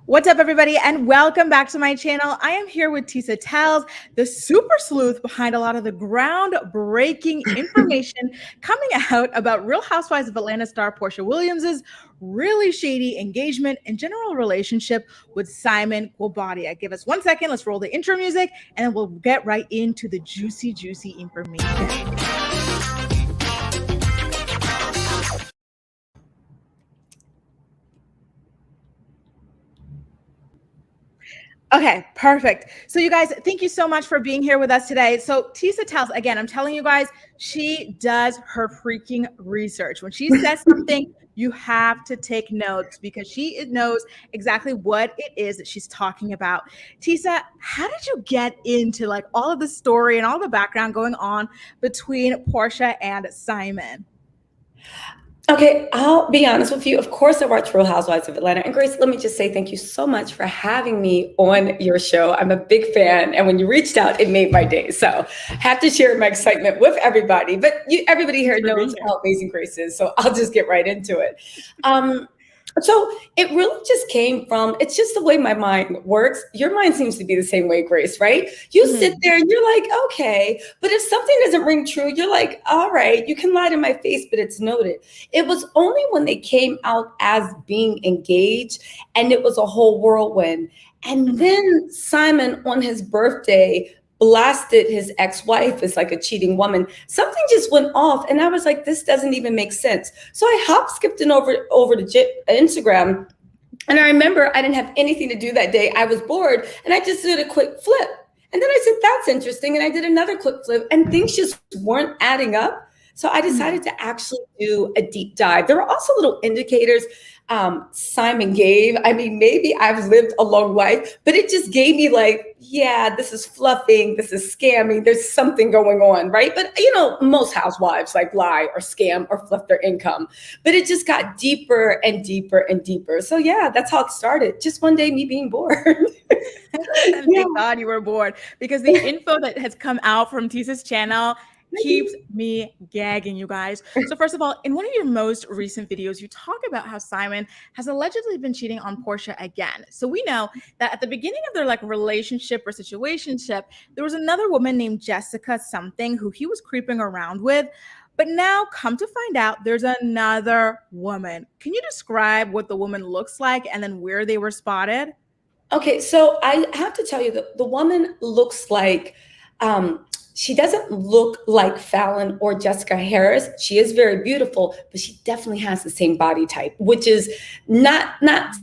What's up, everybody, and welcome back to my channel. I am here with Tisa Tell, the super sleuth behind a lot of the groundbreaking information coming out about Real Housewives of Atlanta star Porsha Williams's really shady engagement and general relationship with Simon Guobadia. Give us 1 second. Let's roll the intro music, and then we'll get right into the juicy information. Okay, perfect. So you guys, thank you so much for being here with us today. So Tisa Tells, again, I'm telling you guys, she does her freaking research. When she says something, you have to take notes because she knows exactly what it is that she's talking about. Tisa, how did you get into like all of the story and all the background going on between Porsha and Simon? Okay, I'll be honest with you. Of course, I watch Real Housewives of Atlanta. And Grace, let me just say thank you so much for having me on your show. I'm a big fan. And when you reached out, it made my day. So I have to share my excitement with everybody. But everybody here knows how amazing Grace is. So I'll just get right into it. So it really just came from, it's just the way my mind works. Your mind seems to be the same way, Grace, right? You sit there and you're like, okay, but if something doesn't ring true, you're like, all right, you can lie to my face, but it's noted. It was only when they came out as being engaged and it was a whole whirlwind. And then Simon on his birthday blasted his ex-wife as like a cheating woman. Something just went off and I was like, this doesn't even make sense. So I skipped over to Instagram. And I remember I didn't have anything to do that day. I was bored and I just did a quick flip. And then I said, that's interesting. And I did another quick flip and things just weren't adding up. So I decided to actually do a deep dive. There were also little indicators Simon gave. I mean, maybe I've lived a long life, but it just gave me like, yeah, this is fluffing, this is scamming, there's something going on, right? But you know, most housewives like lie or scam or fluff their income, but it just got deeper and deeper and deeper. So yeah, that's how it started. Just one day me being bored. Thank God you were bored because the info that has come out from Tisa's channel keeps me gagging, you guys. So first of all, in one of your most recent videos, you talk about how Simon has allegedly been cheating on Porsha again. So we know that at the beginning of their like relationship or situationship, there was another woman named Jessica something who he was creeping around with. But now come to find out there's another woman. Can you describe what the woman looks like and then where they were spotted? Okay, so I have to tell you that the woman looks like she doesn't look like Fallon or Jessica Harris. She is very beautiful, but she definitely has the same body type, which is not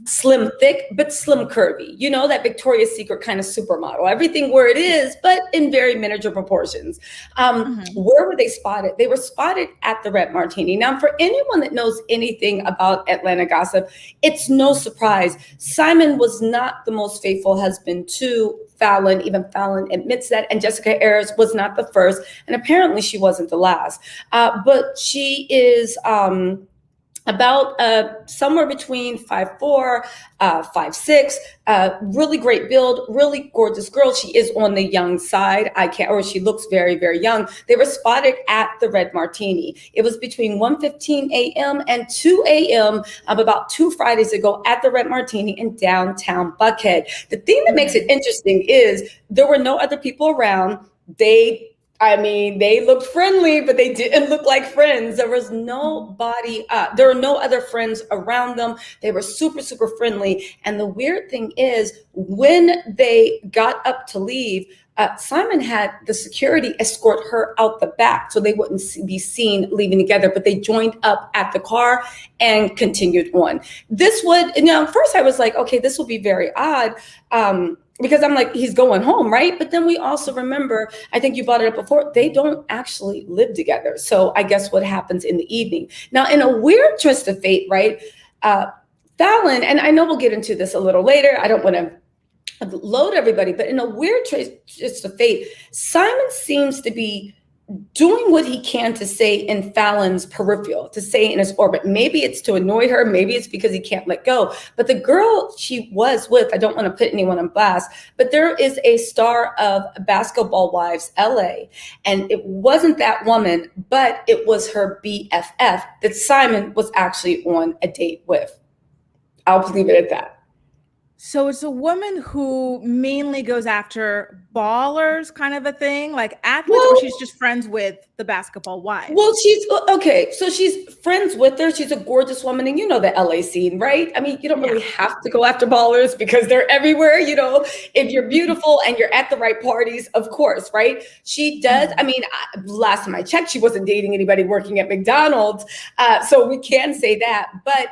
slim thick, but slim curvy. You know, that Victoria's Secret kind of supermodel. Everything where it is, but in very miniature proportions. Where were they spotted? They were spotted at the Red Martini. Now, for anyone that knows anything about Atlanta gossip, it's no surprise. Simon was not the most faithful husband to Fallon. Even Fallon admits that, and Jessica Harris was not the first, and apparently she wasn't the last. But she is about somewhere between 5'4", 5'6", really great build, really gorgeous girl. She is on the young side. She looks very, very young. They were spotted at the Red Martini. It was between 1:15 a.m. and 2 a.m. of about 2 Fridays ago at the Red Martini in downtown Buckhead. The thing that makes it interesting is there were no other people around. They looked friendly, but they didn't look like friends. There was nobody, there were no other friends around them. They were super, super friendly. And the weird thing is when they got up to leave, Simon had the security escort her out the back so they wouldn't be seen leaving together, but they joined up at the car and continued on. First I was like, okay, this will be very odd. Because I'm like, he's going home, right? But then we also remember, I think you brought it up before, they don't actually live together. So I guess what happens in the evening. Now, in a weird twist of fate, right? Fallon, and I know we'll get into this a little later. I don't want to load everybody, but in a weird twist of fate, Simon seems to be doing what he can to stay in Fallon's peripheral, to stay in his orbit. Maybe it's to annoy her. Maybe it's because he can't let go. But the girl she was with, I don't want to put anyone on blast, but there is a star of Basketball Wives LA. And it wasn't that woman, but it was her BFF that Simon was actually on a date with. I'll leave it at that. So it's a woman who mainly goes after ballers, kind of a thing, like athletes, or she's Well, just friends with the basketball Well, wives. she's okay. So she's friends with her. She's a gorgeous woman, and you know the LA scene, right? I mean, you don't Yeah. really have to go after ballers because they're everywhere. If you're beautiful and you're at the right parties, of course, right? She does. I Mhm. mean, last time I checked, she wasn't dating anybody working at McDonald's, so we can say that. But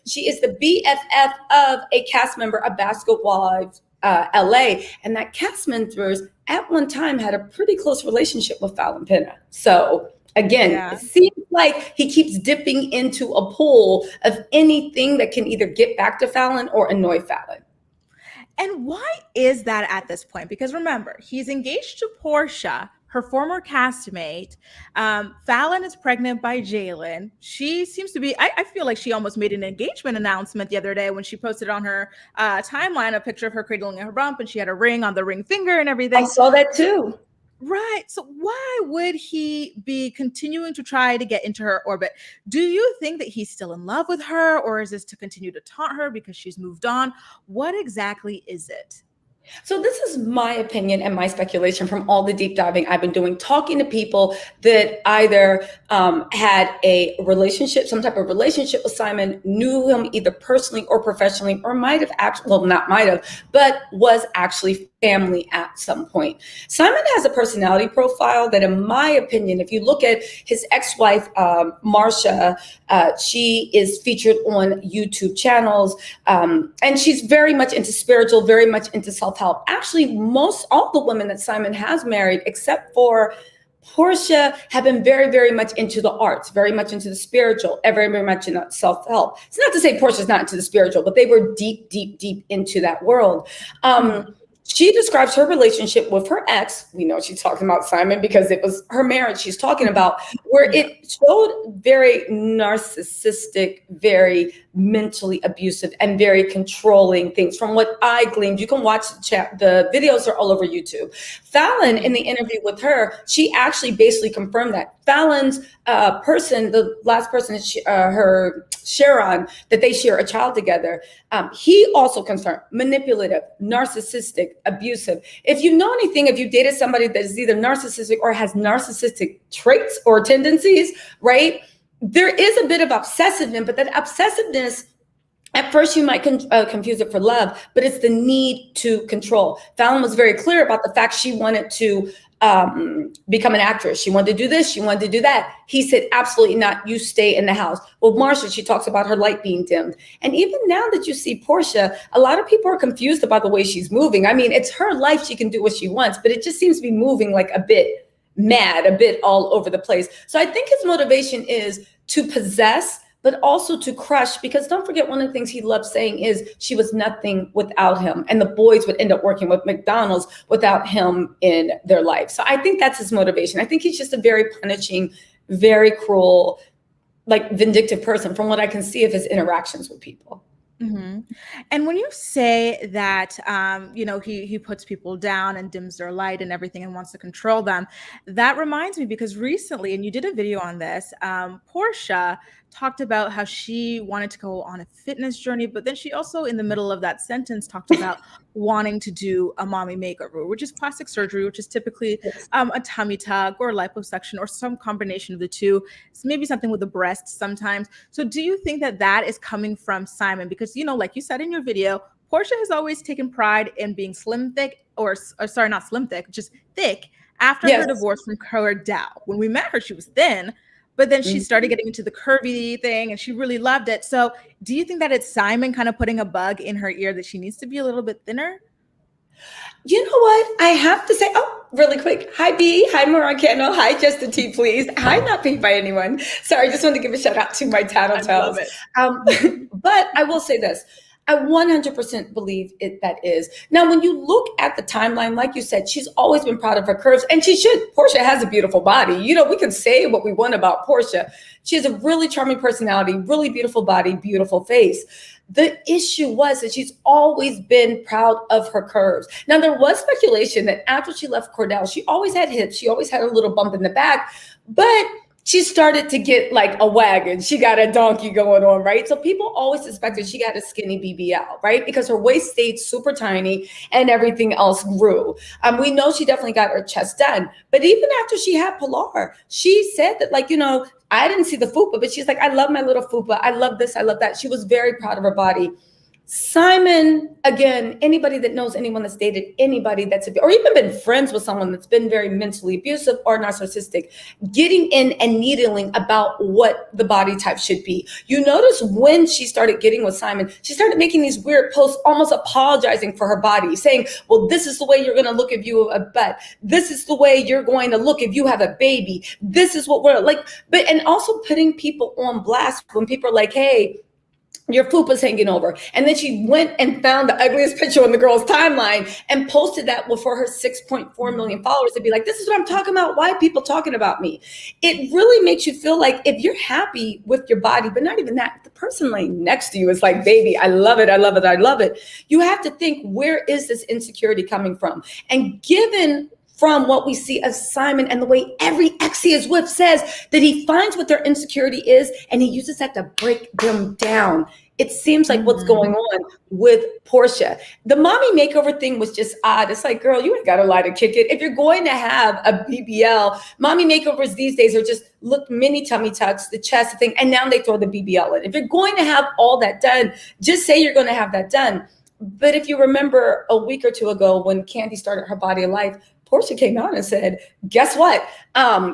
she is the BFF of a cast member of Basketball Wives LA, and that cast members at one time had a pretty close relationship with Fallon Penna. So again, Yeah. it seems like he keeps dipping into a pool of anything that can either get back to Fallon or annoy Fallon. And why is that at this point? Because remember, he's engaged to Porsha, her former castmate. Fallon is pregnant by Jalen. She seems to be, I feel like she almost made an engagement announcement the other day when she posted on her timeline a picture of her cradling her rump and she had a ring on the ring finger and I everything. saw that too. Right. So why would he be continuing to try to get into her orbit? Do you think that he's still in love with her, or is this to continue to taunt her because she's moved on? What exactly is it? So this is my opinion and my speculation from all the deep diving I've been doing, talking to people that either had a relationship, some type of relationship with Simon, knew him either personally or professionally, or might have actually, well, not might have, but was actually family at some point. Simon has a personality profile that, in my opinion, if you look at his ex-wife, Marsha, she is featured on YouTube channels, and she's very much into spiritual, very much into self-help. Actually, most all the women that Simon has married, except for Porsha, have been very, very much into the arts, very much into the spiritual, very, very much into self-help. It's not to say Portia's not into the spiritual, but they were deep, deep, deep into that world. She describes her relationship with her ex. We know she's talking about Simon because it was her marriage she's talking about, where Yeah. it showed very narcissistic, very mentally abusive, and very controlling things. From what I gleaned, you can watch the chat. The videos are all over YouTube. Fallon, in the interview with her, she actually basically confirmed that Fallon's the last person, her Sharon, that they share a child together. He also concerned manipulative, narcissistic, abusive. If you know anything, if you dated somebody that is either narcissistic or has narcissistic traits or tendencies, right? There is a bit of obsessiveness, but that obsessiveness, at first you might confuse it for love, but it's the need to control. Fallon was very clear about the fact she wanted to become an actress. She wanted to do this. She wanted to do that. He said, absolutely not. You stay in the house. Well, Marsha, she talks about her light being dimmed. And even now that you see Porsha, a lot of people are confused about the way she's moving. I mean, it's her life. She can do what she wants, but it just seems to be moving like a bit mad, a bit all over the place. So I think his motivation is to possess, but also to crush, because don't forget, one of the things he loved saying is she was nothing without him, and the boys would end up working with McDonald's without him in their life. So I think that's his motivation. I think he's just a very punishing, very cruel, like vindictive person from what I can see of his interactions with people. Mm-hmm. And when you say that, he puts people down and dims their light and everything and wants to control them, that reminds me because recently, and you did a video on this, Porsha talked about how she wanted to go on a fitness journey, but then she also, in the middle of that sentence, talked about wanting to do a mommy makeover, which is plastic surgery, which is typically Yes. a tummy tuck or liposuction or some combination of the two. It's maybe something with the breasts sometimes. So do you think that that is coming from Simon? Because, like you said in your video, Porsha has always taken pride in being slim thick, or sorry, not slim thick, just thick after her Yes. divorce from Dow. When we met her, she was thin, but then she started getting into the curvy thing and she really loved it. So do you think that it's Simon kind of putting a bug in her ear that she needs to be a little bit thinner? You know what? I have to say, really quick. Hi, B. Hi, Maracano. Hi, Justin T, please. Hi, not paid by anyone. Sorry, I just want to give a shout out to my tattletales. But I will say this. I 100% believe that is. Now, when you look at the timeline, like you said, she's always been proud of her curves, and she should. Porsha has a beautiful body. We can say what we want about Porsha. She has a really charming personality, really beautiful body, beautiful face. The issue was that she's always been proud of her curves. Now, there was speculation that after she left Cordell, she always had hips. She always had a little bump in the back, but she started to get like a wagon. She got a donkey going on, right? So people always suspected she got a skinny BBL, right? Because her waist stayed super tiny and everything else grew. We know she definitely got her chest done. But even after she had Pilar, she said that, like, I didn't see the fupa, but she's like, I love my little fupa. I love this. I love that. She was very proud of her body. Simon, again, anybody that knows anyone that's dated anybody that's, or even been friends with someone that's been very mentally abusive or narcissistic, getting in and needling about what the body type should be. You notice when she started getting with Simon, she started making these weird posts, almost apologizing for her body, saying, well, this is the way you're going to look if you have a butt. This is the way you're going to look if you have a baby. This is what we're like, and also putting people on blast when people are like, hey, your fupa's hanging over. And then she went and found the ugliest picture on the girl's timeline and posted that for her 6.4 million followers to be like, this is what I'm talking about. Why are people talking about me? It really makes you feel like if you're happy with your body, but not even that, the person laying next to you is like, baby, I love it. I love it. I love it. You have to think, where is this insecurity coming from? And given from what we see of Simon and the way every ex he is with says that he finds what their insecurity is and he uses that to break them down. It seems like what's going on with Porsha. The mommy makeover thing was just odd. It's like, girl, you ain't got a lie to kick it. If you're going to have a BBL, mommy makeovers these days are just look mini tummy tucks, the chest thing, and now they throw the BBL in. If you're going to have all that done, just say you're going to have that done. But if you remember a week or two ago when Candy started her Body of Life, Porsha came out and said, guess what?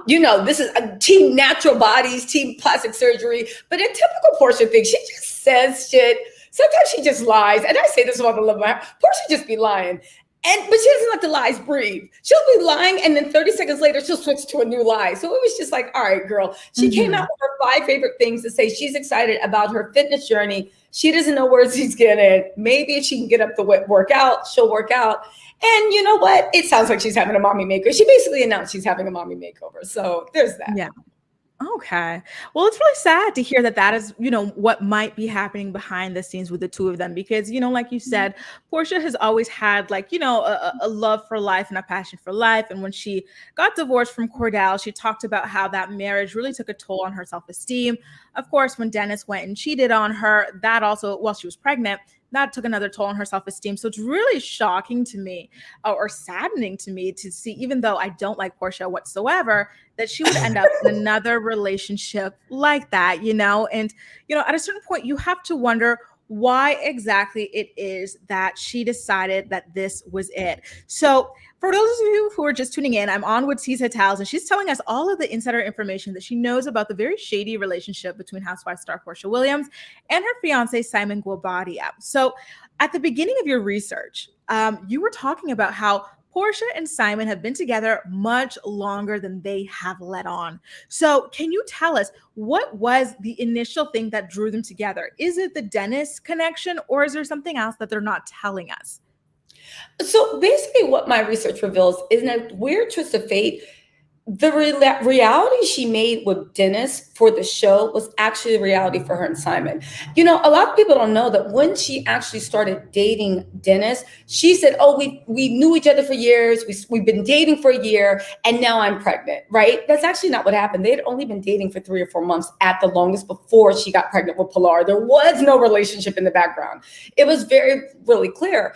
This is a team natural bodies, team plastic surgery. But in typical Porsha thing, she just says shit. Sometimes she just lies. And I say this about the love of my heart. Porsha just be lying. But she doesn't let the lies breathe. She'll be lying, and then 30 seconds later, she'll switch to a new lie. So it was just like, all right, girl. She came out with her 5 favorite things to say she's excited about her fitness journey. She doesn't know where she's getting. Maybe if she can get up to work out, she'll work out. And you know what? It sounds like she's having a mommy makeover. She basically announced she's having a mommy makeover. So there's that. Yeah. Okay. Well, it's really sad to hear that is, what might be happening behind the scenes with the two of them, because, like you said, Porsha has always had a love for life and a passion for life. And when she got divorced from Cordell, she talked about how that marriage really took a toll on her self-esteem. Of course, when Dennis went and cheated on her, that also, while she was pregnant, that took another toll on her self-esteem. So it's really shocking to me or saddening to me to see, even though I don't like Porsha whatsoever, that she would end up in another relationship like that, And, at a certain point, you have to wonder why exactly it is that she decided that this was it. So for those of you who are just tuning in, I'm on with Tisa Tell, and she's telling us all of the insider information that she knows about the very shady relationship between Housewives star Porsha Williams and her fiance, Simon Guobadia. So at the beginning of your research, you were talking about how Porsha and Simon have been together much longer than they have let on. So can you tell us, what was the initial thing that drew them together? Is it the Dennis connection, or is there something else that they're not telling us? So basically what my research reveals is, in a weird twist of fate, the reality she made with Dennis for the show was actually a reality for her and Simon. A lot of people don't know that when she actually started dating Dennis, she said, oh, we knew each other for years. We've been dating for a year, and now I'm pregnant, right? That's actually not what happened. They had only been dating for 3 or 4 months at the longest before she got pregnant with Pilar. There was no relationship in the background. It was really clear.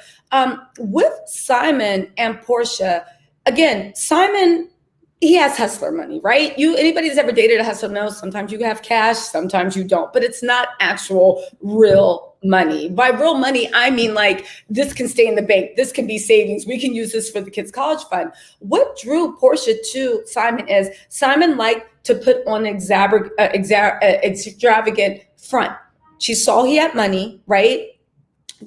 With Simon and Porsha, again, Simon, he has hustler money, right? Anybody that's ever dated a hustler knows sometimes you have cash, sometimes you don't, but it's not actual real money. By real money, I mean like this can stay in the bank. This can be savings. We can use this for the kids' college fund. What drew Porsha to Simon is Simon liked to put on an extravagant front. She saw he had money, right?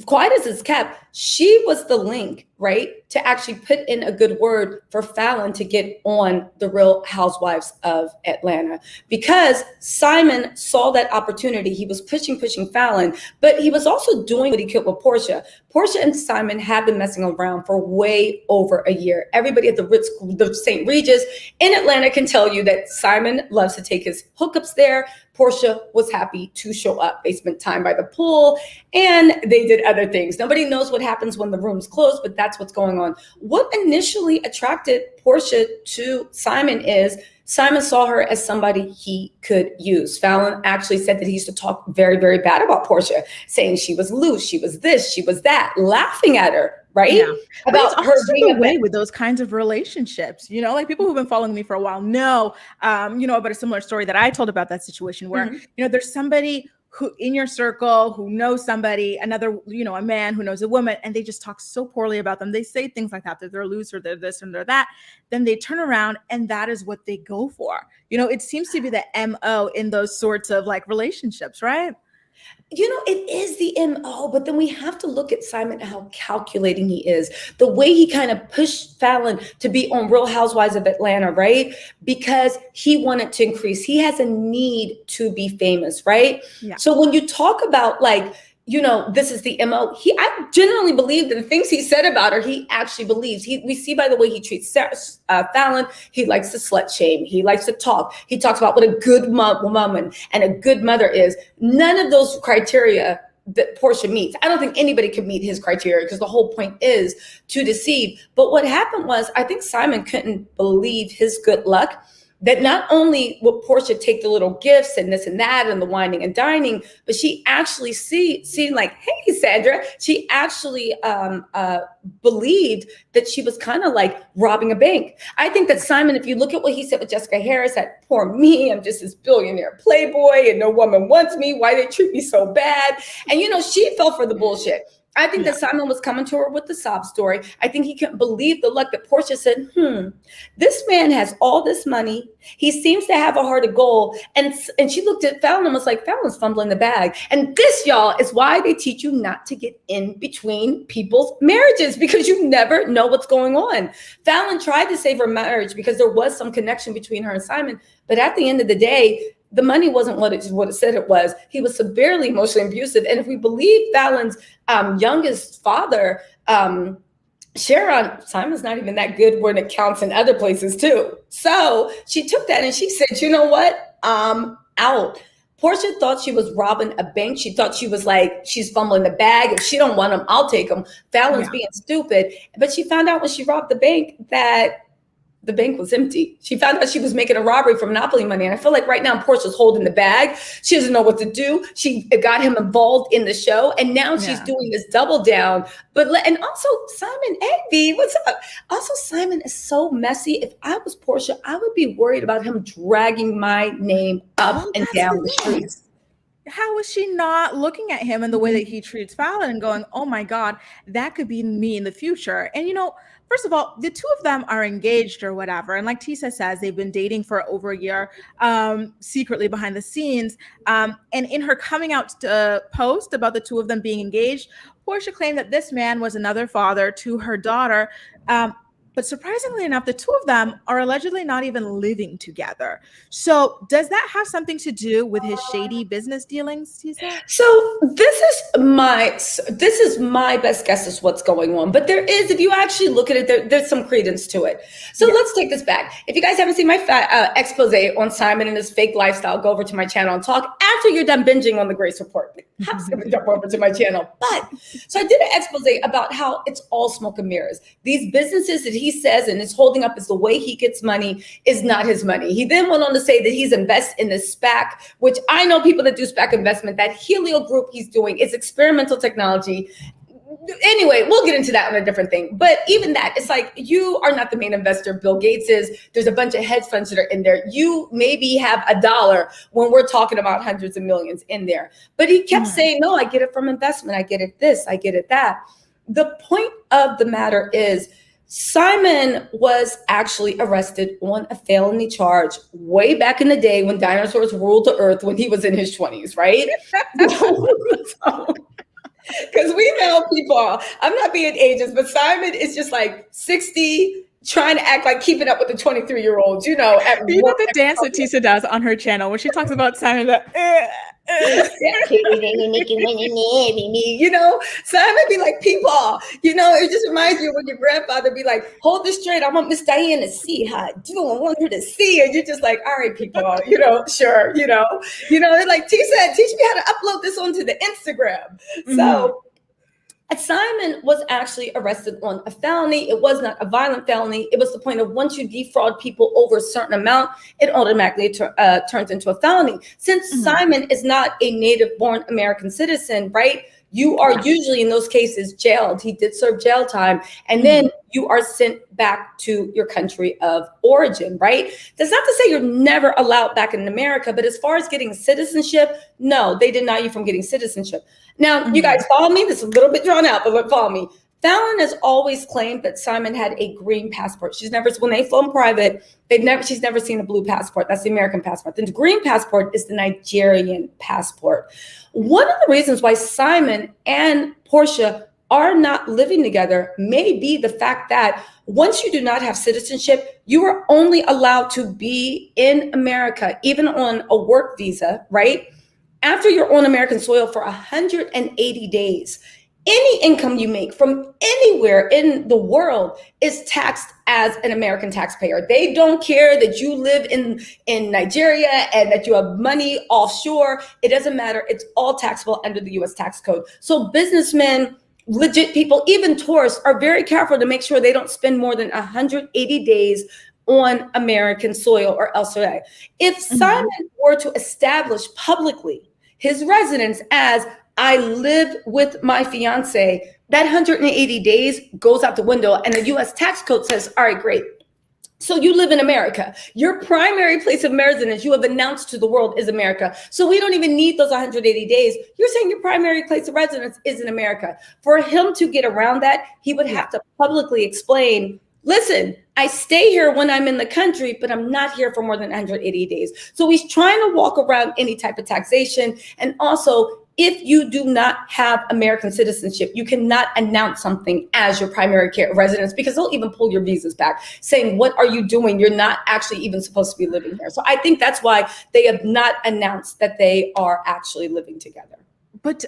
Quiet as it's kept, she was the link, right, to actually put in a good word for Fallon to get on the Real Housewives of Atlanta, because Simon saw that opportunity. He was pushing Fallon, but he was also doing what he could with Porsha. Porsha and Simon have been messing around for way over a year. Everybody at the St. Regis in Atlanta can tell you that Simon loves to take his hookups there. Porsha was happy to show up. They spent time by the pool and they did other things. Nobody knows what happens when the room's closed, but that's that's what's going on. What initially attracted Porsha to Simon is Simon saw her as somebody he could use. Fallon actually said that he used to talk very, very bad about Porsha, saying she was loose, she was this, she was that, laughing at her, right? Yeah. About but her it's also being the way with those kinds of relationships, like people who've been following me for a while know, about a similar story that I told about that situation where, there's somebody who in your circle who knows somebody, another, a man who knows a woman, and they just talk so poorly about them. They say things like that they're loose or they're this and they're that. Then they turn around and that is what they go for. It seems to be the MO in those sorts of like relationships, right? It is the MO, but then we have to look at Simon, how calculating he is. The way he kind of pushed Fallon to be on Real Housewives of Atlanta, right? Because he wanted to increase. He has a need to be famous, right? Yeah. So when you talk about like, this is the MO. I genuinely believe that the things he said about her, he actually believes. We see by the way he treats Fallon, he likes to slut shame. He likes to talk. He talks about what a good woman and a good mother is. None of those criteria that Porsha meets. I don't think anybody could meet his criteria because the whole point is to deceive. But what happened was, I think Simon couldn't believe his good luck. That not only would Porsha take the little gifts and this and that and the whining and dining, but she actually seen like, hey, Sandra, she actually believed that she was kind of like robbing a bank. I think that Simon, if you look at what he said with Jessica Harris, that poor me, I'm just this billionaire playboy and no woman wants me. Why they treat me so bad? And, she fell for the bullshit. I think that Simon was coming to her with the sob story. I think he couldn't believe the luck that Porsha said, this man has all this money. He seems to have a heart of gold. And she looked at Fallon and was like, Fallon's fumbling the bag. And this, y'all, is why they teach you not to get in between people's marriages, because you never know what's going on. Fallon tried to save her marriage because there was some connection between her and Simon. But at the end of the day, the money wasn't what it said it was. He was severely emotionally abusive. And if we believe Fallon's youngest father, Sharon, Simon's not even that good when it counts in other places too. So she took that and she said, you know what? I'm out. Porsha thought she was robbing a bank. She thought she was like, she's fumbling the bag. If she don't want them, I'll take them. Fallon's being stupid. But she found out when she robbed the bank that the bank was empty. She found out she was making a robbery from Monopoly money. And I feel like right now Porsha's holding the bag. She doesn't know what to do. She got him involved in the show. And now she's doing this double down. And also Simon, hey B, what's up? Also, Simon is so messy. If I was Porsha, I would be worried about him dragging my name up and down the streets. How is she not looking at him in the way that he treats Fallon and going, oh my God, that could be me in the future? And first of all, the two of them are engaged or whatever. And like Tisa says, they've been dating for over a year, secretly behind the scenes. And in her coming out post about the two of them being engaged, Porsha claimed that this man was another father to her daughter. But surprisingly enough, the two of them are allegedly not even living together. So does that have something to do with his shady business dealings, Tisa? So this is my best guess is what's going on. But there is, if you actually look at it, there's some credence to it. So let's take this back. If you guys haven't seen my expose on Simon and his fake lifestyle, go over to my channel and talk after you're done binging on the Grace Report. I'm going to jump over to my channel. So I did an expose about how it's all smoke and mirrors. These businesses that he says and is holding up as the way he gets money is not his money. He then went on to say that he's invested in this SPAC, which I know people that do SPAC investment, that Helio group he's doing is experimental technology. Anyway, we'll get into that on a different thing. But even that, it's like, you are not the main investor. Bill Gates is. There's a bunch of hedge funds that are in there. You maybe have $1 when we're talking about hundreds of millions in there. But he kept saying, no, I get it from investment. I get it this, I get it that. The point of the matter is, Simon was actually arrested on a felony charge way back in the day when dinosaurs ruled the earth, when he was in his 20s, right? Because we know people, I'm not being ageist, but Simon is just like 60, trying to act like keeping up with the 23-year-olds, You know the dance that Tisa does on her channel when she talks about Simon, Simon be like, people, it just reminds you of when your grandfather be like, hold this straight. I want Miss Diane to see how I do. I want her to see. And you're just like, all right, people, sure, they're like, Tisa, teach me how to upload this onto the Instagram. So And Simon was actually arrested on a felony. It was not a violent felony. It was the point of once you defraud people over a certain amount, it automatically turns into a felony. Since Simon is not a native-born American citizen, right? You are usually in those cases jailed. He did serve jail time. And then you are sent back to your country of origin, right? That's not to say you're never allowed back in America, but as far as getting citizenship, no, they deny you from getting citizenship. Now, you guys follow me? This is a little bit drawn out, but follow me. Fallon has always claimed that Simon had a green passport. She's never, when they flew in private, she's never seen a blue passport. That's the American passport. The green passport is the Nigerian passport. One of the reasons why Simon and Porsha are not living together may be the fact that once you do not have citizenship, you are only allowed to be in America, even on a work visa, right? After you're on American soil for 180 days. Any income you make from anywhere in the world is taxed as an American taxpayer. They don't care that you live in Nigeria and that you have money offshore. It doesn't matter. It's all taxable under the US tax code. So businessmen, legit people, even tourists are very careful to make sure they don't spend more than 180 days on American soil or elsewhere. If Simon were to establish publicly his residence as I live with my fiance, that 180 days goes out the window and the US tax code says, all right, great. So you live in America. Your primary place of residence, you have announced to the world, is America. So we don't even need those 180 days. You're saying your primary place of residence is in America. For him to get around that, he would have to publicly explain, listen, I stay here when I'm in the country, but I'm not here for more than 180 days. So he's trying to walk around any type of taxation. And also, if you do not have American citizenship, you cannot announce something as your primary care residence because they'll even pull your visas back saying, what are you doing? You're not actually even supposed to be living here. So I think that's why they have not announced that they are actually living together. But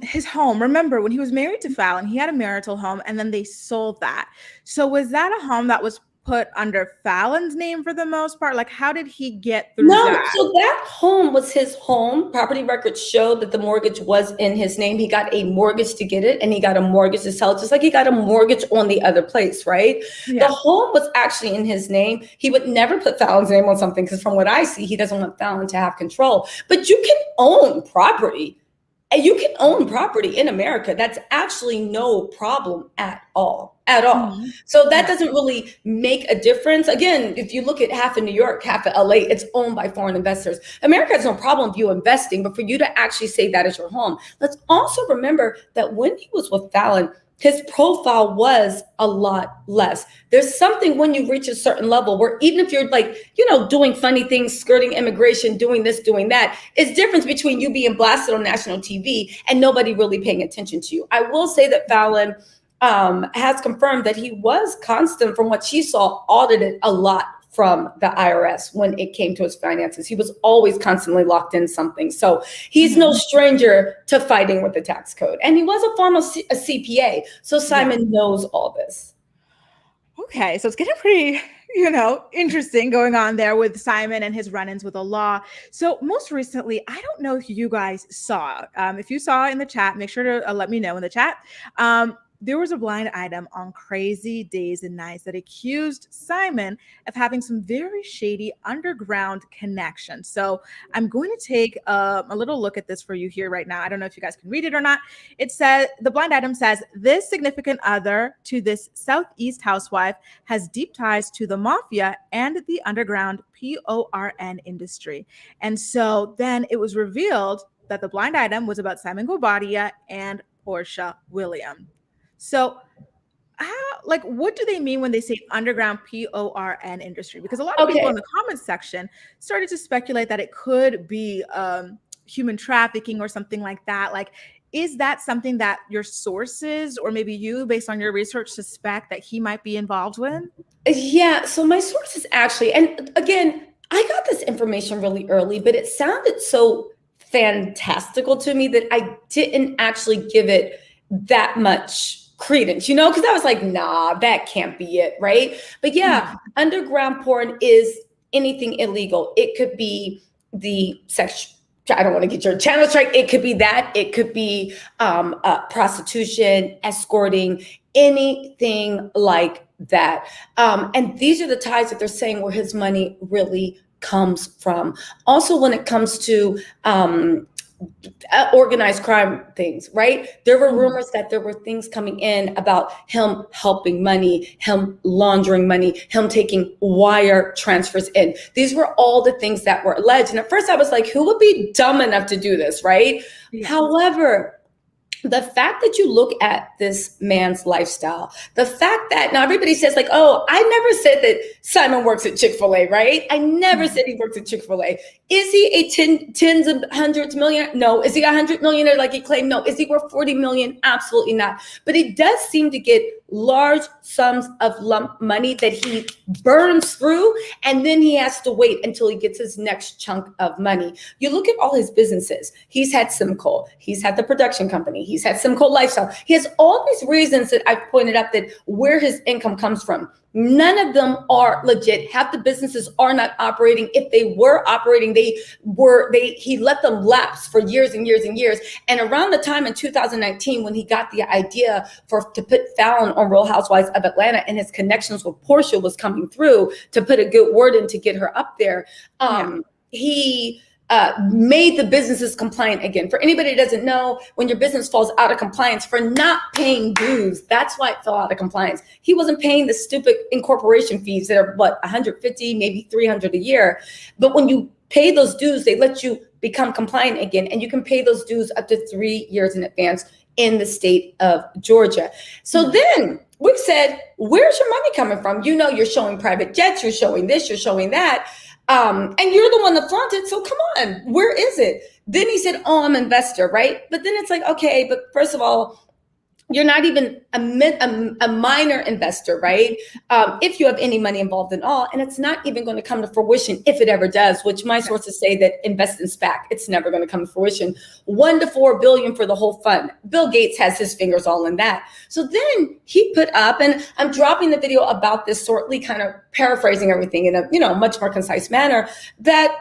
his home, remember when he was married to Fallon, he had a marital home and then they sold that. So was that a home that was put under Fallon's name for the most part? Like, how did he get through that? So that home was his home. Property records show that the mortgage was in his name. He got a mortgage to get it and he got a mortgage to sell it, just like he got a mortgage on the other place, right? Yeah. The home was actually in his name. He would never put Fallon's name on something because from what I see, he doesn't want Fallon to have control. But you can own property. And you can own property in America. That's actually no problem at all. So that doesn't really make a difference. Again, if you look at half of New York, half of LA, it's owned by foreign investors. America has no problem with you investing, but for you to actually say that is your home. Let's also remember that when he was with Fallon, his profile was a lot less. There's something when you reach a certain level where even if you're like, doing funny things, skirting immigration, doing this, doing that, it's difference between you being blasted on national TV and nobody really paying attention to you. I will say that Fallon has confirmed that he was constant from what she saw, audited a lot from the IRS when it came to his finances. He was always constantly locked in something. So he's no stranger to fighting with the tax code. And he was a former CPA. So Simon knows all this. Okay, so it's getting pretty, interesting going on there with Simon and his run-ins with the law. So most recently, I don't know if you guys saw, if you saw in the chat, make sure to let me know in the chat. There was a blind item on Crazy Days and Nights that accused Simon of having some very shady underground connections. So I'm going to take a little look at this for you here right now. I don't know if you guys can read it or not. It says, the blind item says, this significant other to this Southeast housewife has deep ties to the mafia and the underground PORN industry. And so then it was revealed that the blind item was about Simon Guobadia and Porsha Williams. So what do they mean when they say underground PORN industry? Because a lot of people in the comments section started to speculate that it could be human trafficking or something like that. Like, is that something that your sources or maybe you, based on your research, suspect that he might be involved with? Yeah, so my sources actually, and again, I got this information really early, but it sounded so fantastical to me that I didn't actually give it that much credence, because I was like, nah, that can't be it, right? But yeah, underground porn is anything illegal. It could be the sex I don't want to get your channel strike. It could be that. It could be prostitution, escorting, anything like that. And these are the ties that they're saying where his money really comes from. Also, when it comes to organized crime things, right? There were rumors that there were things coming in about him helping money, him laundering money, him taking wire transfers in. These were all the things that were alleged. And at first I was like, who would be dumb enough to do this, right? Yeah. However, the fact that you look at this man's lifestyle, the fact that now everybody says like, oh, I never said that Simon works at Chick-fil-A, right? I never said he works at Chick-fil-A. Is he a tens of hundreds million? No. Is he 100 millionaire like he claimed? No. Is he worth 40 million? Absolutely not. But he does seem to get large sums of lump money that he burns through, and then he has to wait until he gets his next chunk of money. You look at all his businesses. He's had Simcoe. He's had the production company. He's had Simcoe Lifestyle. He has all these reasons that I've pointed out that where his income comes from. None of them are legit. Half the businesses are not operating. If they were operating, he let them lapse for years and years and years. And around the time in 2019, when he got the idea to put Fallon on Real Housewives of Atlanta, and his connections with Porsha was coming through to put a good word in to get her up there, he made the businesses compliant again. For anybody that doesn't know, when your business falls out of compliance for not paying dues, that's why it fell out of compliance. He wasn't paying the stupid incorporation fees that are what, 150, maybe 300 a year. But when you pay those dues, they let you become compliant again. And you can pay those dues up to 3 years in advance in the state of Georgia. So then we've said, where's your money coming from? You know, you're showing private jets, you're showing this, you're showing that. And you're the one that flaunted. So come on, where is it? Then he said, oh, I'm an investor, right? But then it's like, okay, but first of all, you're not even a minor investor, right? If you have any money involved in all, and it's not even going to come to fruition if it ever does, which my sources say that invest in SPAC, it's never going to come to fruition. 1 to 4 billion for the whole fund. Bill Gates has his fingers all in that. So then he put up, and I'm dropping the video about this shortly, kind of paraphrasing everything in a much more concise manner, that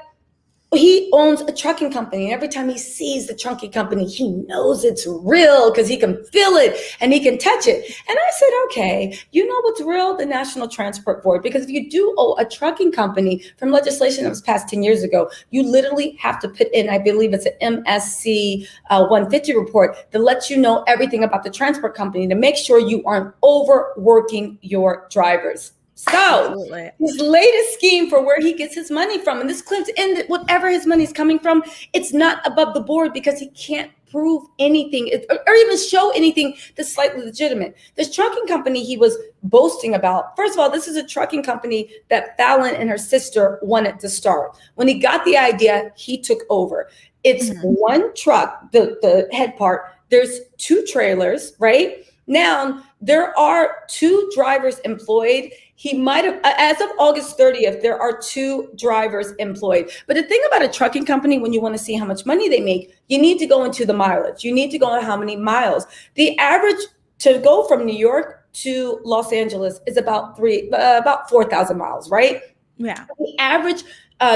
he owns a trucking company, and every time he sees the trucking company, he knows it's real because he can feel it and he can touch it. And I said, okay, you know what's real? The National Transport Board. Because if you do owe a trucking company from legislation that was passed 10 years ago, you literally have to put in, I believe it's an MSC 150 report that lets you know everything about the transport company to make sure you aren't overworking your drivers. So his latest scheme for where he gets his money from, and this clips in that whatever his money is coming from, it's not above the board because he can't prove anything or even show anything that's slightly legitimate. This trucking company he was boasting about, first of all, this is a trucking company that Fallon and her sister wanted to start. When he got the idea, he took over. It's one truck, the head part. There's 2 trailers, right? Now, there are 2 drivers employed. He might have, as of August 30th, there are 2 drivers employed. But the thing about a trucking company, when you want to see how much money they make, you need to go into the mileage. You need to go on how many miles. The average to go from New York to Los Angeles is about 4,000 miles, right? Yeah. The average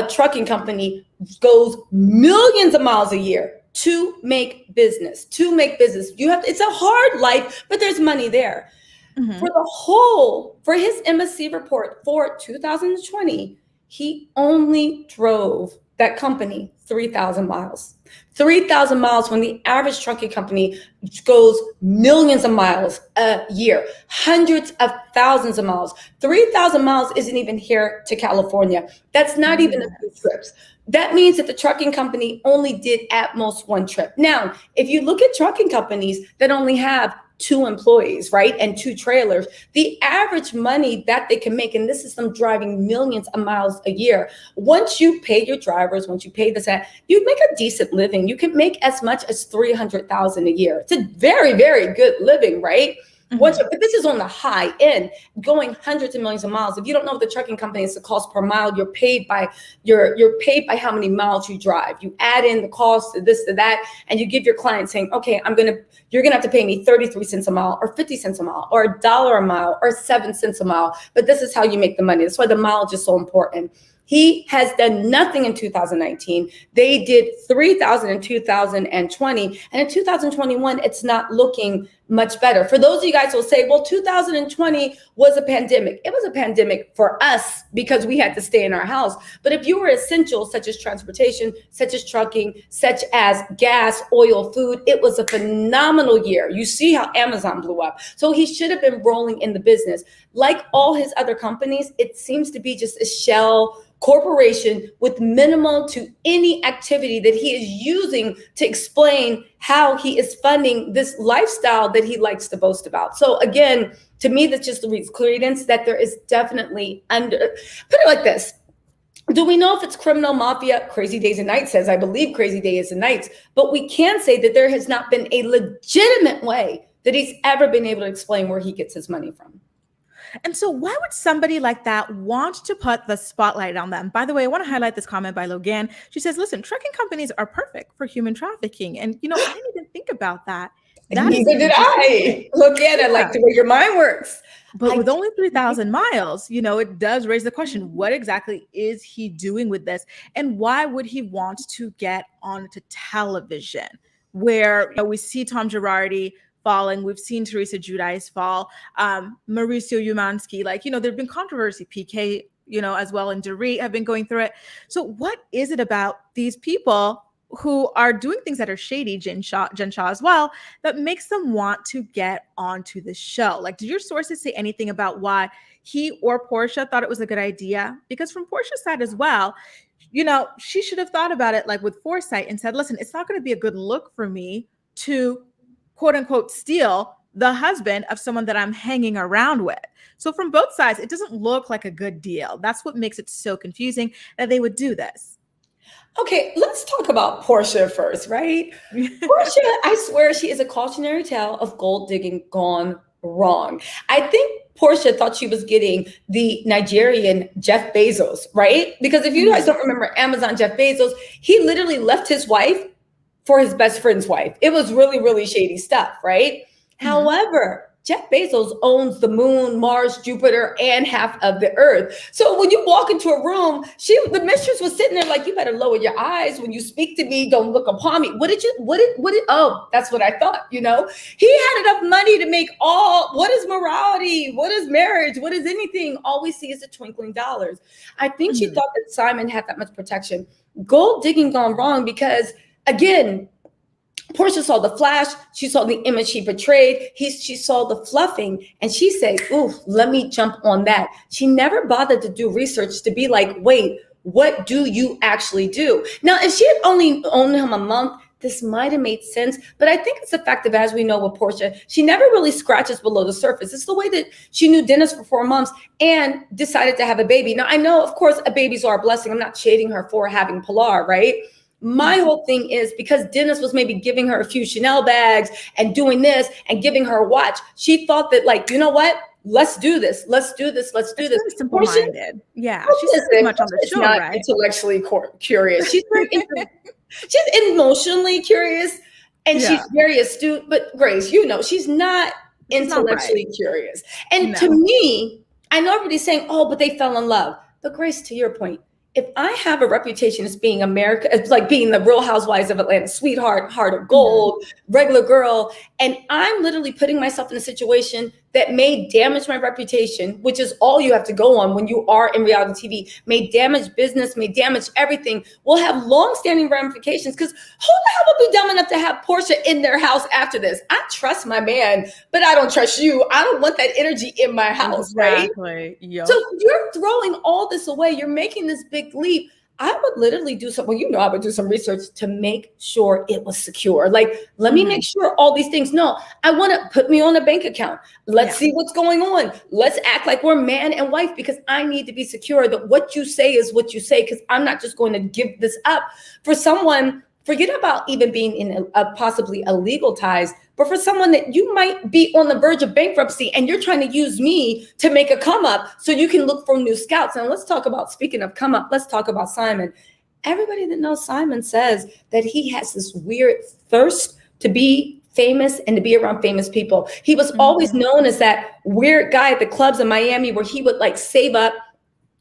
trucking company goes millions of miles a year to make business. It's a hard life, but there's money there. For his MSC report for 2020, he only drove that company 3,000 miles. 3,000 miles when the average trucking company goes millions of miles a year, hundreds of thousands of miles. 3,000 miles isn't even here to California. That's not even a few trips. That means that the trucking company only did at most 1 trip. Now, if you look at trucking companies that only have 2 employees, right, and 2 trailers, the average money that they can make, and this is them driving millions of miles a year. Once you pay your drivers, once you pay this, you make a decent living. You can make as much as $300,000 a year. It's a very, very good living, right? But this is on the high end, going hundreds of millions of miles. If you don't know what the trucking company is, the cost per mile, you're paid by how many miles you drive. You add in the cost to this, to that, and you give your client saying, okay, you're gonna have to pay me 33 cents a mile or 50 cents a mile or $1 a mile or 7 cents a mile. But this is how you make the money. That's why the mileage is so important. He has done nothing in 2019. They did 3,000 in 2020. And in 2021, it's not looking much better. For those of you guys who will say, well, 2020 was a pandemic. It was a pandemic for us because we had to stay in our house. But if you were essential, such as transportation, such as trucking, such as gas, oil, food, it was a phenomenal year. You see how Amazon blew up. So he should have been rolling in the business. Like all his other companies, it seems to be just a shell corporation with minimal to any activity that he is using to explain how he is funding this lifestyle that he likes to boast about. So again, to me, that's just the credence that there is definitely put it like this. Do we know if it's criminal mafia? Crazy Days and Nights says, I believe Crazy Days and Nights, but we can say that there has not been a legitimate way that he's ever been able to explain where he gets his money from. And so why would somebody like that want to put the spotlight on them? By the way, I want to highlight this comment by Logan. She says, listen, trucking companies are perfect for human trafficking. And, I didn't even think about that. Neither did I. Look at it, like the way your mind works. But with only 3,000 miles, it does raise the question, what exactly is he doing with this? And why would he want to get onto television where we see Tom Girardi falling? We've seen Teresa Giudice fall, Mauricio Umansky, there've been controversy, PK, as well, and Dorit have been going through it. So what is it about these people who are doing things that are shady, Jen Shah as well, that makes them want to get onto the show? Did your sources say anything about why he or Porsha thought it was a good idea? Because from Porsha's side as well, she should have thought about it with foresight and said, listen, it's not going to be a good look for me to quote unquote steal the husband of someone that I'm hanging around with. So from both sides, it doesn't look like a good deal. That's what makes it so confusing that they would do this. Okay, let's talk about Porsha first, right? Porsha, I swear she is a cautionary tale of gold digging gone wrong. I think Porsha thought she was getting the Nigerian Jeff Bezos, right? Because if you guys don't remember Amazon Jeff Bezos, he literally left his wife for his best friend's wife. It was really, really shady stuff, right? However, Jeff Bezos owns the moon, Mars, Jupiter, and half of the earth. So when you walk into a room, the mistress was sitting there like, you better lower your eyes when you speak to me. Don't look upon me. Oh, that's what I thought, He had enough money to make what is morality? What is marriage? What is anything? All we see is the twinkling dollars. I think she thought that Simon had that much protection. Gold digging gone wrong because, again, Porsha saw the flash. She saw the image he portrayed. She saw the fluffing, and she said, ooh, let me jump on that. She never bothered to do research to be like, wait, what do you actually do? Now, if she had only owned him a month, this might have made sense. But I think it's the fact that, as we know with Porsha, she never really scratches below the surface. It's the way that she knew Dennis for 4 months and decided to have a baby. Now, I know, of course, babies are a blessing. I'm not shading her for having Pilar, right? My whole thing is because Dennis was maybe giving her a few Chanel bags and doing this and giving her a watch. She thought that, you know what? Let's do this. Let's do this. Let's do this. Simple-minded. Yeah. She's very much on the show, not right? Intellectually curious. She's very she's emotionally curious and she's very astute. But Grace, she's not intellectually curious. And to me, I know everybody's saying, oh, but they fell in love. But Grace, to your point, if I have a reputation as being it's like being the Real Housewives of Atlanta, sweetheart, heart of gold, regular girl, and I'm literally putting myself in a situation that may damage my reputation, which is all you have to go on when you are in reality TV, may damage business, may damage everything, will have long-standing ramifications. Because who the hell would be dumb enough to have Porsha in their house after this? I trust my man, but I don't trust you. I don't want that energy in my house, right? Yep. So you're throwing all this away. You're making this big leap. I would literally do something. I would do some research to make sure it was secure. Let me make sure all these things. No, I want to put me on a bank account. Let's see what's going on. Let's act like we're man and wife because I need to be secure that what you say is what you say because I'm not just going to give this up for someone. Forget about even being in possibly illegal ties, but for someone that you might be on the verge of bankruptcy and you're trying to use me to make a come up so you can look for new scouts. And speaking of come up, let's talk about Simon. Everybody that knows Simon says that he has this weird thirst to be famous and to be around famous people. He was always known as that weird guy at the clubs in Miami where he would save up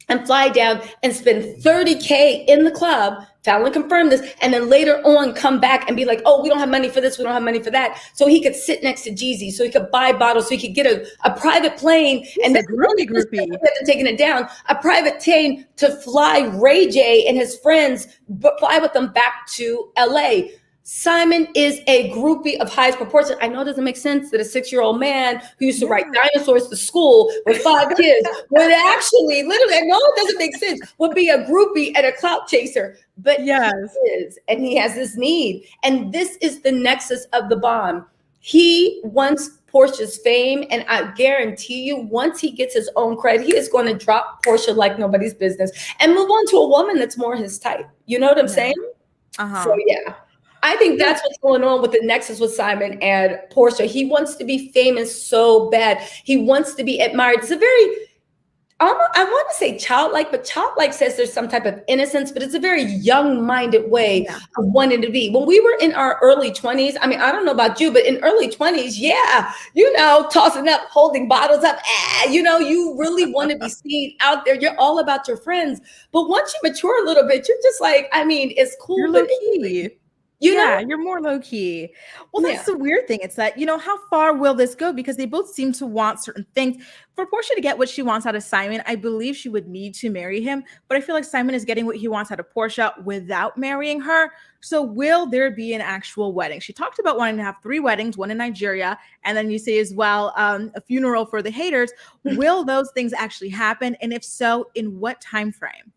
and fly down and spend $30K in the club. Fallon confirmed this, and then later on come back and be like, "Oh, we don't have money for this, we don't have money for that." So he could sit next to Jeezy, so he could buy bottles, so he could get a private plane. And He's a groupie. Taking it down, a private plane to fly Ray J and his friends, but fly with them back to LA. Simon is a groupie of highest proportion. I know it doesn't make sense that a 6-year-old man who used to ride dinosaurs to school with 5 kids would actually, literally, I know it doesn't make sense, would be a groupie and a clout chaser. But yes, he is, and he has this need. And this is the nexus of the bond. He wants Porsha's fame, and I guarantee you, once he gets his own credit, he is going to drop Porsha like nobody's business and move on to a woman that's more his type. You know what I'm saying? So yeah. I think that's what's going on with the nexus with Simon and Porsha. He wants to be famous so bad. He wants to be admired. It's a very, I want to say childlike, but childlike says there's some type of innocence, but it's a very young-minded way of wanting to be. When we were in our early 20s, I mean, I don't know about you, but in early 20s, yeah, you know, tossing up, holding bottles up, you know, you really want to be seen out there. You're all about your friends. But once you mature a little bit, you're just like, I mean, it's cool. You're but low-key. You know? You're more low key. Well, that's the weird thing. It's that, you know, how far will this go? Because they both seem to want certain things. For Porsha to get what she wants out of Simon, I believe she would need to marry him. But I feel like Simon is getting what he wants out of Porsha without marrying her. So will there be an actual wedding? She talked about wanting to have 3 weddings, one in Nigeria, and then you say as well, a funeral for the haters. Will those things actually happen? And if so, in what time frame?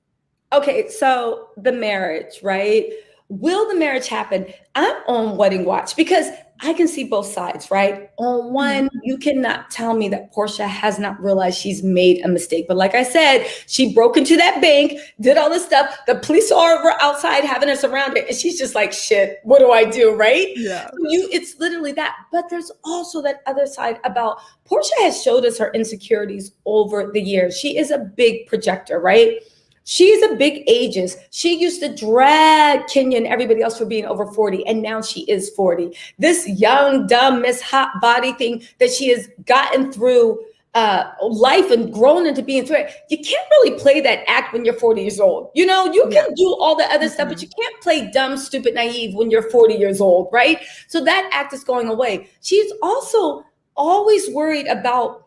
Okay, so the marriage, right? Will the marriage happen? I'm on wedding watch because I can see both sides, right? On one, you cannot tell me that Porsha has not realized she's made a mistake. But like I said, she broke into that bank, did all this stuff. The police are outside having her surrounded, and she's just like, shit, what do I do, right? Yeah. It's literally that. But there's also that other side about Porsha has showed us her insecurities over the years. She is a big projector, right? She's a big ageist. She used to drag Kenya and everybody else for being over 40, and now she is 40. This young, dumb, Miss Hot Body thing that she has gotten through life and grown into being through it. You can't really play that act when you're 40 years old. You know, you can do all the other stuff, but you can't play dumb, stupid, naive when you're 40 years old, right? So that act is going away. She's also always worried about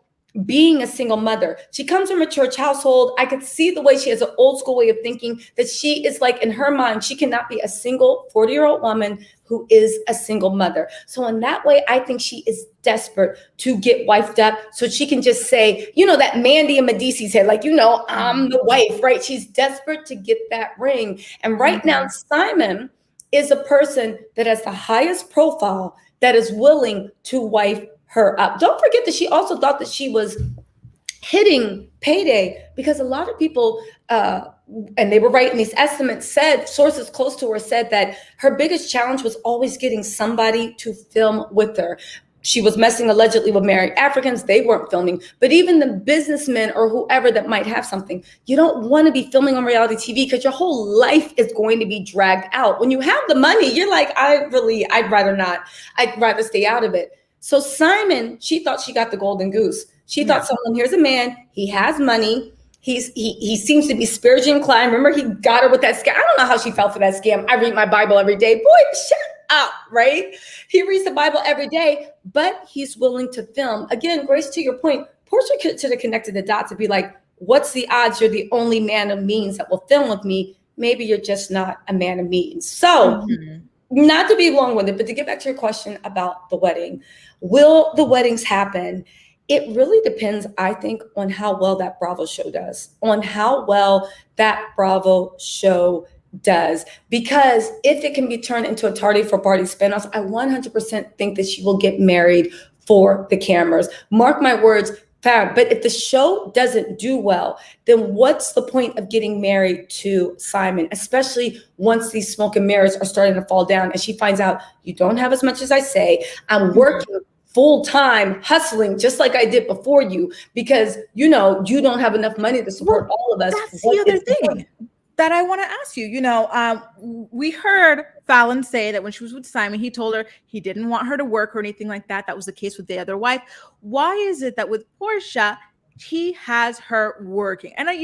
being a single mother. She comes from a church household. I could see the way she has an old school way of thinking, that she is like, in her mind, she cannot be a single 40-year-old woman who is a single mother. So in that way, I think she is desperate to get wifed up so she can just say, you know, that Mandy and Medici said, like, you know, I'm the wife, right? She's desperate to get that ring. And right now, Simon is a person that has the highest profile that is willing to wife her up. Don't forget that she also thought that she was hitting payday, because a lot of people, and they were right in these estimates, said, sources close to her said that her biggest challenge was always getting somebody to film with her. She was messing allegedly with married Africans. They weren't filming. But even the businessmen or whoever that might have something, you don't want to be filming on reality TV because your whole life is going to be dragged out. When you have the money, you're like, I'd rather not. I'd rather stay out of it. So Simon, she thought she got the golden goose. She thought, someone, here's a man, he has money. He seems to be spiritually inclined. Remember, he got her with that scam. I don't know how she fell for that scam. I read my Bible every day. Boy, shut up, right? He reads the Bible every day, but he's willing to film. Again, Grace, to your point, Porsha should have connected the dots to be like, what's the odds you're the only man of means that will film with me? Maybe you're just not a man of means. So not to be long-winded, but to get back to your question about the wedding, will the weddings happen? It really depends, I think, on how well that Bravo show does, Because if it can be turned into a tardy for party spinoffs, I 100% think that she will get married for the cameras. Mark my words, fab. But if the show doesn't do well, then what's the point of getting married to Simon, especially once these smoke and mirrors are starting to fall down and she finds out, you don't have as much as I say, I'm working full-time, hustling just like I did before you, because you know you don't have enough money to support all of us. That's the other thing that I want to ask you. You know, we heard Fallon say that when she was with Simon, he told her he didn't want her to work or anything like that. That was the case with the other wife. Why is it that with Porsha, he has her working. And I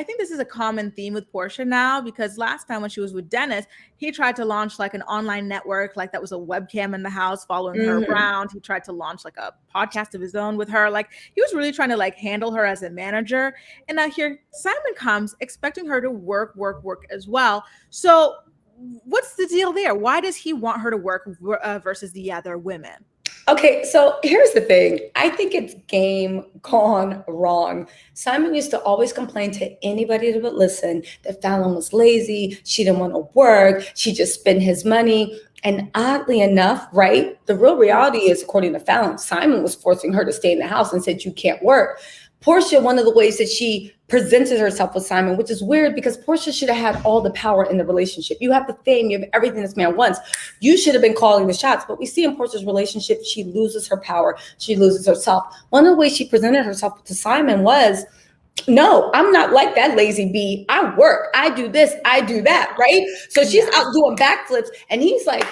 think this is a common theme with Porsha now, because last time when she was with Dennis, he tried to launch like an online network, like that was a webcam in the house following her around. He tried to launch like a podcast of his own with her. Like he was really trying to like handle her as a manager. And now here Simon comes expecting her to work as well. So what's the deal there? Why does he want her to work versus the other women? Okay, so here's the thing. I think it's game gone wrong. Simon used to always complain to anybody that would listen that Fallon was lazy. She didn't want to work. She just spent his money. And oddly enough, right, the real reality is, according to Fallon, Simon was forcing her to stay in the house and said, you can't work. Porsha, one of the ways that she presented herself with Simon, which is weird because Porsha should have had all the power in the relationship. You have the fame, you have everything this man wants. You should have been calling the shots. But we see in Porsha's relationship, she loses her power. She loses herself. One of the ways she presented herself to Simon was, no, I'm not like that lazy bee. I work. I do this. I do that. Right? So she's out doing backflips and he's like,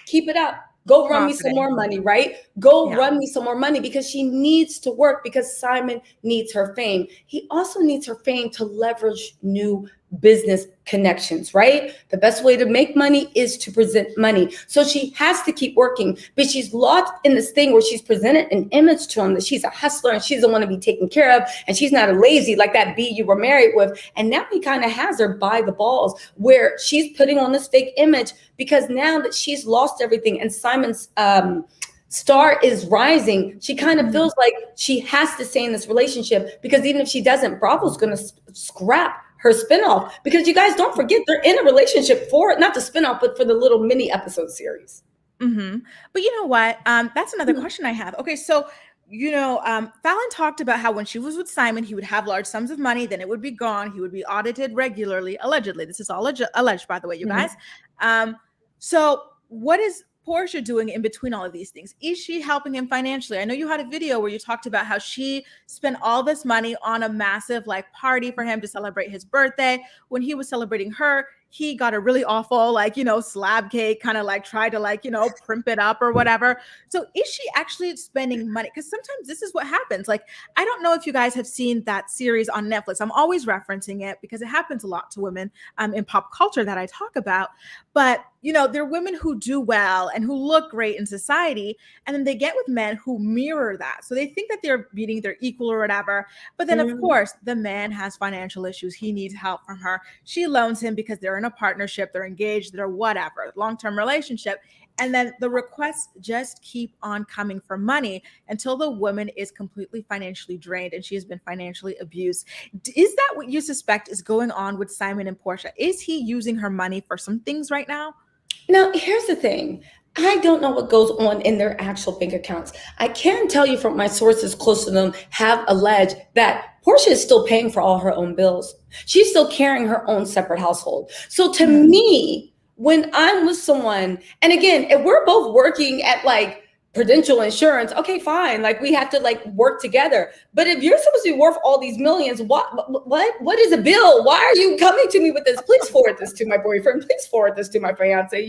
keep it up. Go run me some more money, right? Go run me some more money, because she needs to work, because Simon needs her fame. He also needs her fame to leverage new business connections, right? The best way to make money is to present money. So she has to keep working, but she's lost in this thing where she's presented an image to him that she's a hustler and she doesn't want to be taken care of. And she's not a lazy like that bee you were married with. And now he kind of has her by the balls, where she's putting on this fake image, because now that she's lost everything and Simon's star is rising, she kind of feels like she has to stay in this relationship, because even if she doesn't, Bravo's going to scrap her spinoff, because you guys don't forget they're in a relationship for not the spinoff, but for the little mini episode series. But you know what? That's another question I have. Okay, so Fallon talked about how when she was with Simon, he would have large sums of money, then it would be gone. He would be audited regularly, allegedly. This is all alleged, by the way, you guys. So what is Porsha doing in between all of these things? Is she helping him financially? I know you had a video where you talked about how she spent all this money on a massive like party for him to celebrate his birthday. When he was celebrating her, he got a really awful, like, slab cake, kind of like tried to like, primp it up or whatever. So is she actually spending money? Because sometimes this is what happens. Like, I don't know if you guys have seen that series on Netflix. I'm always referencing it because it happens a lot to women in pop culture that I talk about. But, there are women who do well and who look great in society. And then they get with men who mirror that. So they think that they're meeting their equal or whatever. But then, of course, the man has financial issues. He needs help from her. She loans him because they're in a partnership, they're engaged, they're whatever, long-term relationship. And then the requests just keep on coming for money until the woman is completely financially drained and she has been financially abused. Is that what you suspect is going on with Simon and Porsha? Is he using her money for some things right now? Now, here's the thing. I don't know what goes on in their actual bank accounts. I can tell you from my sources close to them have alleged that Porsha is still paying for all her own bills. She's still carrying her own separate household. So to me, when I'm with someone, and again, if we're both working at like Prudential Insurance, okay, fine. Like we have to like work together. But if you're supposed to be worth all these millions, what is a bill? Why are you coming to me with this? Please forward this to my boyfriend. Please forward this to my fiance.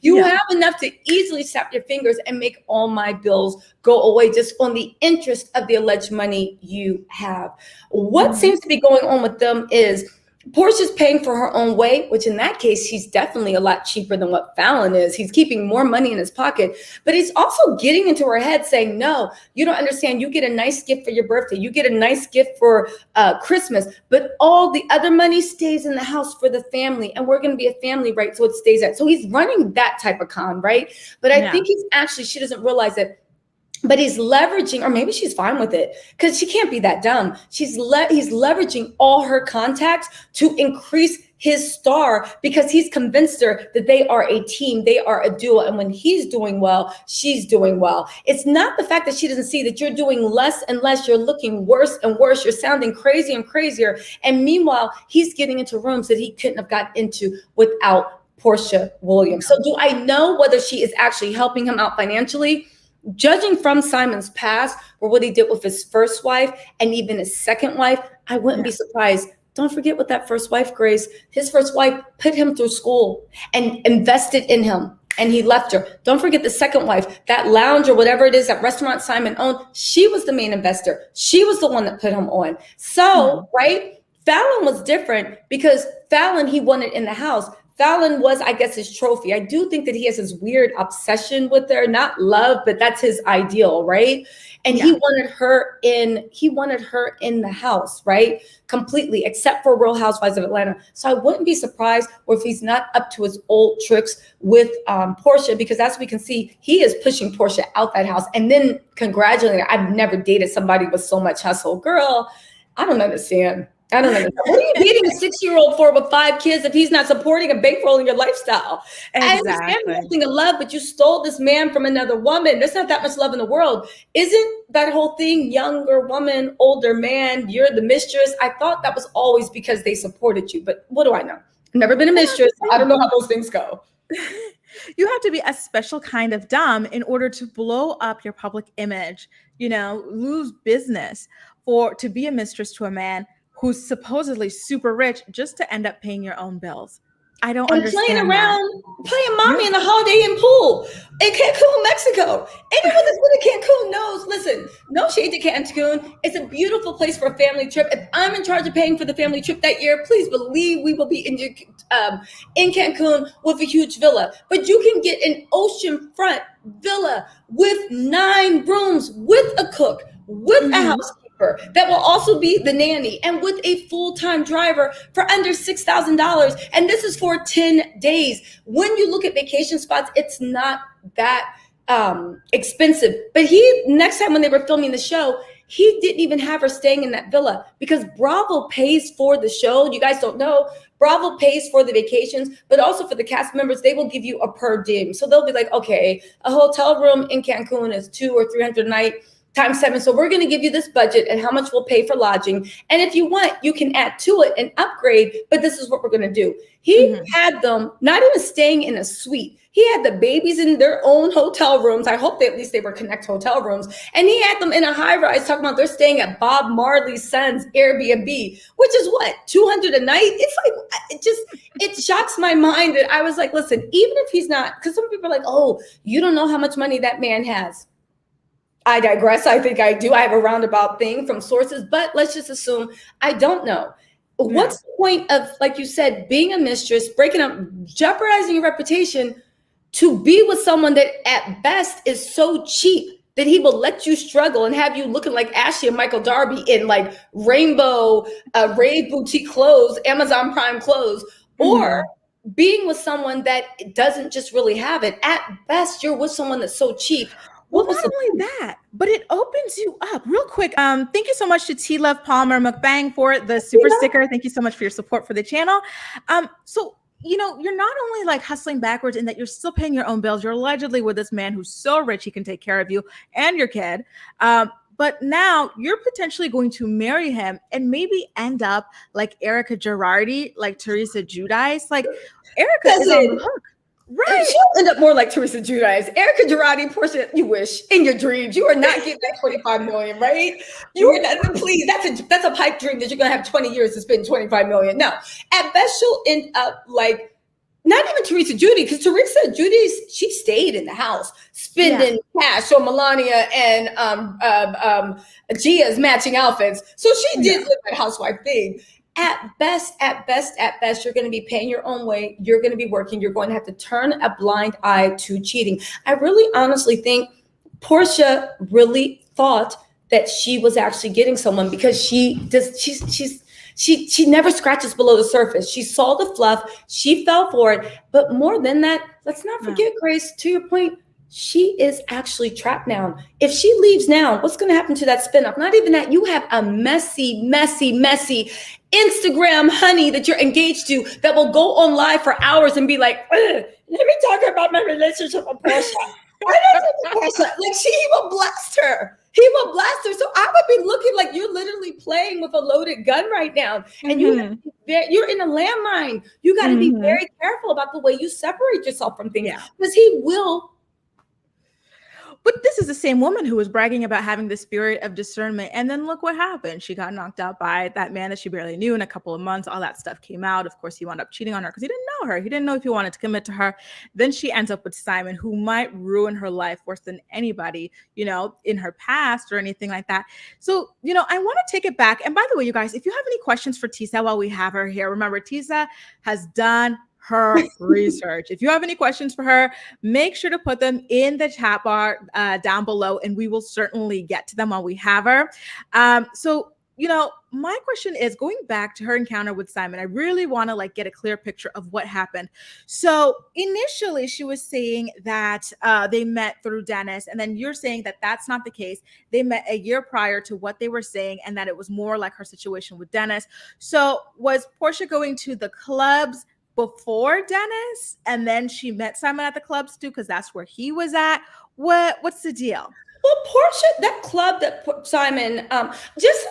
You have enough to easily snap your fingers and make all my bills go away just on the interest of the alleged money you have. What seems to be going on with them is Porsha's paying for her own way, which in that case, he's definitely a lot cheaper than what Fallon is. He's keeping more money in his pocket, but he's also getting into her head saying, no, you don't understand. You get a nice gift for your birthday. You get a nice gift for Christmas, but all the other money stays in the house for the family. And we're going to be a family, right? So it stays at. So he's running that type of con, right? But I think she doesn't realize it. But he's leveraging, or maybe she's fine with it because she can't be that dumb. He's leveraging all her contacts to increase his star because he's convinced her that they are a team, they are a duo. And when he's doing well, she's doing well. It's not the fact that she doesn't see that you're doing less and less, you're looking worse and worse, you're sounding crazier and crazier. And meanwhile, he's getting into rooms that he couldn't have got into without Porsha Williams. So do I know whether she is actually helping him out financially? Judging from Simon's past or what he did with his first wife and even his second wife, I wouldn't be surprised. Don't forget with that first wife, Grace, his first wife put him through school and invested in him and he left her. Don't forget the second wife, that lounge or whatever it is, that restaurant Simon owned. She was the main investor. She was the one that put him on. So, right? Fallon was different because Fallon, he wanted in the house. Fallon was, I guess, his trophy. I do think that he has this weird obsession with her, not love, but that's his ideal, right? And he wanted her in the house, right? Completely, except for Real Housewives of Atlanta. So I wouldn't be surprised if he's not up to his old tricks with Porsha, because as we can see, he is pushing Porsha out that house and then congratulating her. I've never dated somebody with so much hustle. Girl, I don't understand. What are you dating a 6-year-old for with 5 kids if he's not supporting and bankrolling your lifestyle? Exactly. I understand the whole thing of love, but you stole this man from another woman. There's not that much love in the world. Isn't that whole thing, younger woman, older man, you're the mistress? I thought that was always because they supported you, but what do I know? I've never been a mistress. I don't know how those things go. You have to be a special kind of dumb in order to blow up your public image, lose business to be a mistress to a man who's supposedly super rich just to end up paying your own bills. I don't understand. Playing around, playing mommy in the Holiday Inn pool in Cancun, Mexico. Anyone that's been to Cancun knows, listen, no shade to Cancun. It's a beautiful place for a family trip. If I'm in charge of paying for the family trip that year, please believe we will be in Cancun with a huge villa. But you can get an oceanfront villa with 9 rooms, with a cook, with a housekeeper that will also be the nanny, and with a full-time driver for under $6,000. And this is for 10 days. When you look at vacation spots, it's not that expensive. But next time when they were filming the show, he didn't even have her staying in that villa because Bravo pays for the show. You guys don't know. Bravo pays for the vacations, but also for the cast members, they will give you a per diem. So they'll be like, okay, a hotel room in Cancun is $200 or $300 a night. Times 7. So we're going to give you this budget and how much we'll pay for lodging. And if you want, you can add to it and upgrade, but this is what we're going to do. He had them not even staying in a suite. He had the babies in their own hotel rooms. I hope at least they were Connect hotel rooms. And he had them in a high rise talking about they're staying at Bob Marley's son's Airbnb, which is what, $200 a night? It's like, it shocks my mind that I was like, listen, even if he's not, because some people are like, oh, you don't know how much money that man has. I digress. I think I do. I have a roundabout thing from sources, but let's just assume I don't know. What's the point of, like you said, being a mistress, breaking up, jeopardizing your reputation to be with someone that at best is so cheap that he will let you struggle and have you looking like Ashley and Michael Darby in like rainbow rave boutique clothes, Amazon Prime clothes, or being with someone that doesn't just really have it. At best, you're with someone that's so cheap. Well, not only that, but it opens you up real quick. Thank you so much to T Love Palmer Mukbang for the super sticker. Thank you so much for your support for the channel. So, you're not only like hustling backwards in that you're still paying your own bills. You're allegedly with this man who's so rich he can take care of you and your kid. But now you're potentially going to marry him and maybe end up like Erika Girardi, like Teresa Giudice. Like Erika is on the hook. Right. She'll end up more like Teresa Giudice. Erika Girardi, Porsha, you wish in your dreams. You are not getting that $25 million, right? You are not, please, that's a pipe dream that you're gonna have 20 years to spend $25 million. No, at best she'll end up like not even Teresa Judy, because Teresa Judy's she stayed in the house spending cash on Melania and Gia's matching outfits. So she did live that housewife thing. At best, you're going to be paying your own way. You're going to be working. You're going to have to turn a blind eye to cheating. I really honestly think Porsha really thought that she was actually getting someone because she never scratches below the surface. She saw the fluff. She fell for it. But more than that, let's not forget, Grace, to your point, she is actually trapped now. If she leaves now, what's going to happen to that spinoff? Not even that. You have a messy Instagram honey that you're engaged to that will go on live for hours and be like, let me talk about my relationship with Porsha. Like he will blast her. He will blast her. So I would be looking like you're literally playing with a loaded gun right now. And you're in a landmine. You got to be very careful about the way you separate yourself from things because he will. But this is the same woman who was bragging about having the spirit of discernment. And then look what happened. She got knocked out by that man that she barely knew in a couple of months. All that stuff came out. Of course, he wound up cheating on her because he didn't know her. He didn't know if he wanted to commit to her. Then she ends up with Simon, who might ruin her life worse than anybody, in her past or anything like that. So, I want to take it back. And by the way, you guys, if you have any questions for Tisa while we have her here, remember, Tisa has done her research. If you have any questions for her, make sure to put them in the chat bar down below, and we will certainly get to them while we have her. So, my question is, going back to her encounter with Simon, I really want to get a clear picture of what happened. So initially she was saying that they met through Dennis, and then you're saying that that's not the case. They met a year prior to what they were saying, and that it was more like her situation with Dennis. So was Porsha going to the clubs before Dennis, and then she met Simon at the clubs too, because that's where he was at? What's the deal? Well, Porsha, that club that Simon, just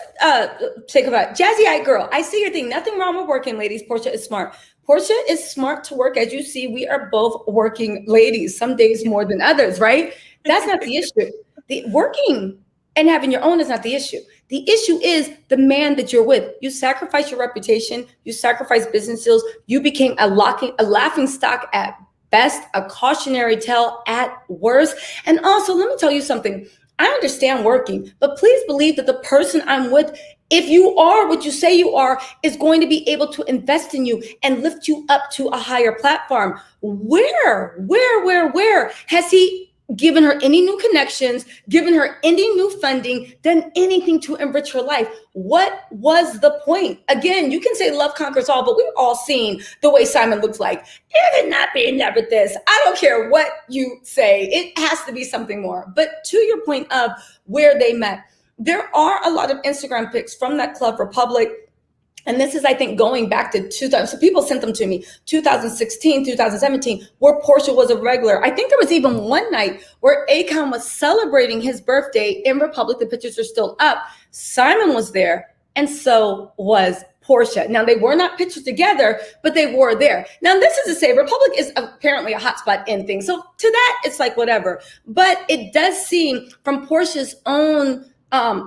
think about it. Jazzy-eyed girl. I see your thing. Nothing wrong with working, ladies. Porsha is smart. Porsha is smart to work. As you see, we are both working ladies, some days more than others, right? That's not the issue. The working and having your own is not the issue. The issue is the man that you're with. You sacrifice your reputation. You sacrifice business deals. You became a laughing stock at best, a cautionary tale at worst. And also, let me tell you something. I understand working, but please believe that the person I'm with, if you are what you say you are, is going to be able to invest in you and lift you up to a higher platform. Where has he given her any new connections, given her any new funding, done anything to enrich her life? What was the point? Again, you can say love conquers all, but we've all seen the way Simon looks like. It did not be in there with this. I don't care what you say. It has to be something more. But to your point of where they met, there are a lot of Instagram pics from that Club Republic. And this is, I think, going back to 2000. So people sent them to me, 2016, 2017, where Porsha was a regular. I think there was even one night where Akon was celebrating his birthday in Republic. The pictures are still up. Simon was there, and so was Porsha. Now, they were not pictured together, but they were there. Now, this is to say, Republic is apparently a hotspot in things. So to that, it's like whatever. But it does seem from Porsha's own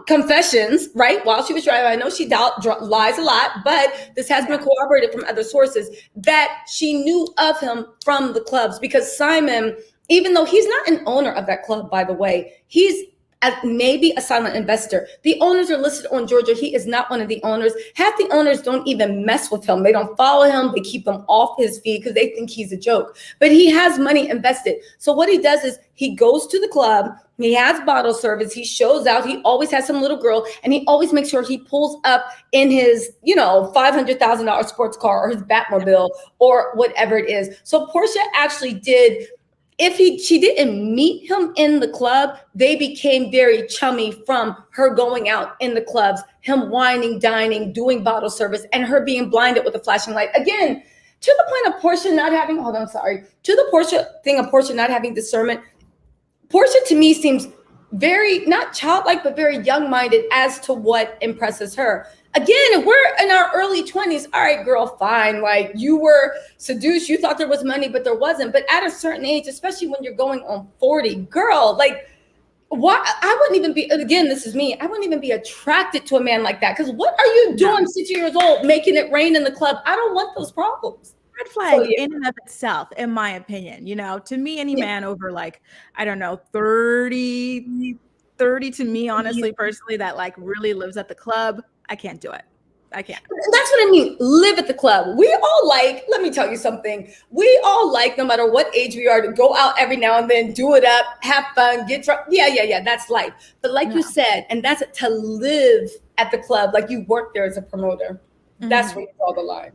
confessions, right? While she was driving, I know she lies a lot, but this has been corroborated from other sources that she knew of him from the clubs, because Simon, even though he's not an owner of that club, by the way, he's maybe a silent investor. The owners are listed on Georgia. He is not one of the owners. Half the owners don't even mess with him. They don't follow him. They keep him off his feed because they think he's a joke. But he has money invested. So what he does is he goes to the club. He has bottle service. He shows out. He always has some little girl, and he always makes sure he pulls up in his, $500,000 sports car or his Batmobile or whatever it is. So Porsha actually did. She didn't meet him in the club, they became very chummy from her going out in the clubs, him whining, dining, doing bottle service, and her being blinded with a flashing light. Again, to the point of Porsha not having, to the Porsha thing of Porsha not having discernment, Porsha to me seems very, not childlike, but very young-minded as to what impresses her. Again, if we're in our early 20s, all right, girl, fine. Like, you were seduced, you thought there was money, but there wasn't. But at a certain age, especially when you're going on 40, girl, like, why? I wouldn't even be, again, this is me, I wouldn't even be attracted to a man like that. Because what are you doing 60 years old, making it rain in the club? I don't want those problems. Red flag in and of itself, in my opinion. To me, any man over 30 to me, honestly, personally, that really lives at the club, I can't do it. I can't. That's what I mean. Live at the club. We all let me tell you something. We all no matter what age we are, to go out every now and then, do it up, have fun, get drunk. Yeah. That's life. But you said, and that's to live at the club, like you work there as a promoter. Mm-hmm. That's where you draw the line.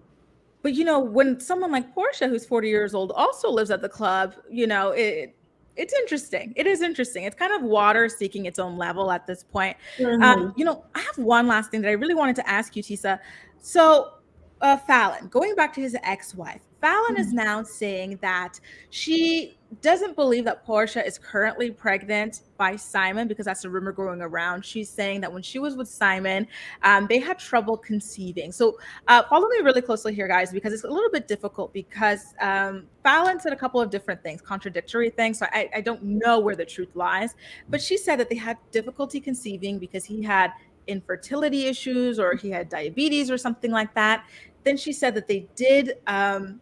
But when someone like Porsha, who's 40 years old, also lives at the club, it's interesting. It is interesting. It's kind of water seeking its own level at this point. Mm-hmm. I have one last thing that I really wanted to ask you, Tisa. So Fallon, going back to his ex-wife, Fallon is now saying that she doesn't believe that Porsha is currently pregnant by Simon because that's a rumor going around. She's saying that when she was with Simon, they had trouble conceiving. So follow me really closely here, guys, because it's a little bit difficult because Fallon said a couple of different things, contradictory things. So I don't know where the truth lies. But she said that they had difficulty conceiving because he had infertility issues or he had diabetes or something like that. Then she said that they did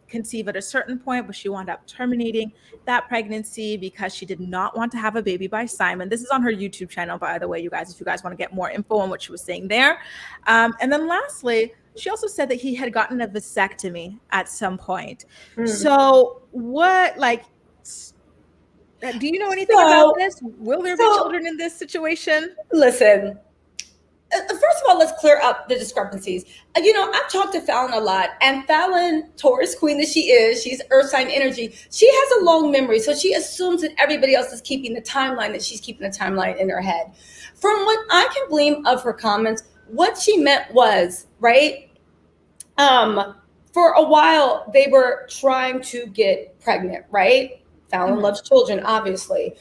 conceive at a certain point, but she wound up terminating that pregnancy because she did not want to have a baby by Simon. This is on her YouTube channel, by the way, you guys, if you guys want to get more info on what she was saying there. And then lastly, she also said that he had gotten a vasectomy at some point. So what, like, do you know anything about this? Will there be children in this situation? Listen, first of all, let's clear up the discrepancies. I've talked to Fallon a lot, and Fallon, Taurus queen that she is, she's earth sign energy. She has a long memory, so she assumes that everybody else is keeping the timeline, that she's keeping the timeline in her head. From what I can glean of her comments, what she meant was, right, for a while, they were trying to get pregnant, right? Fallon loves children, obviously.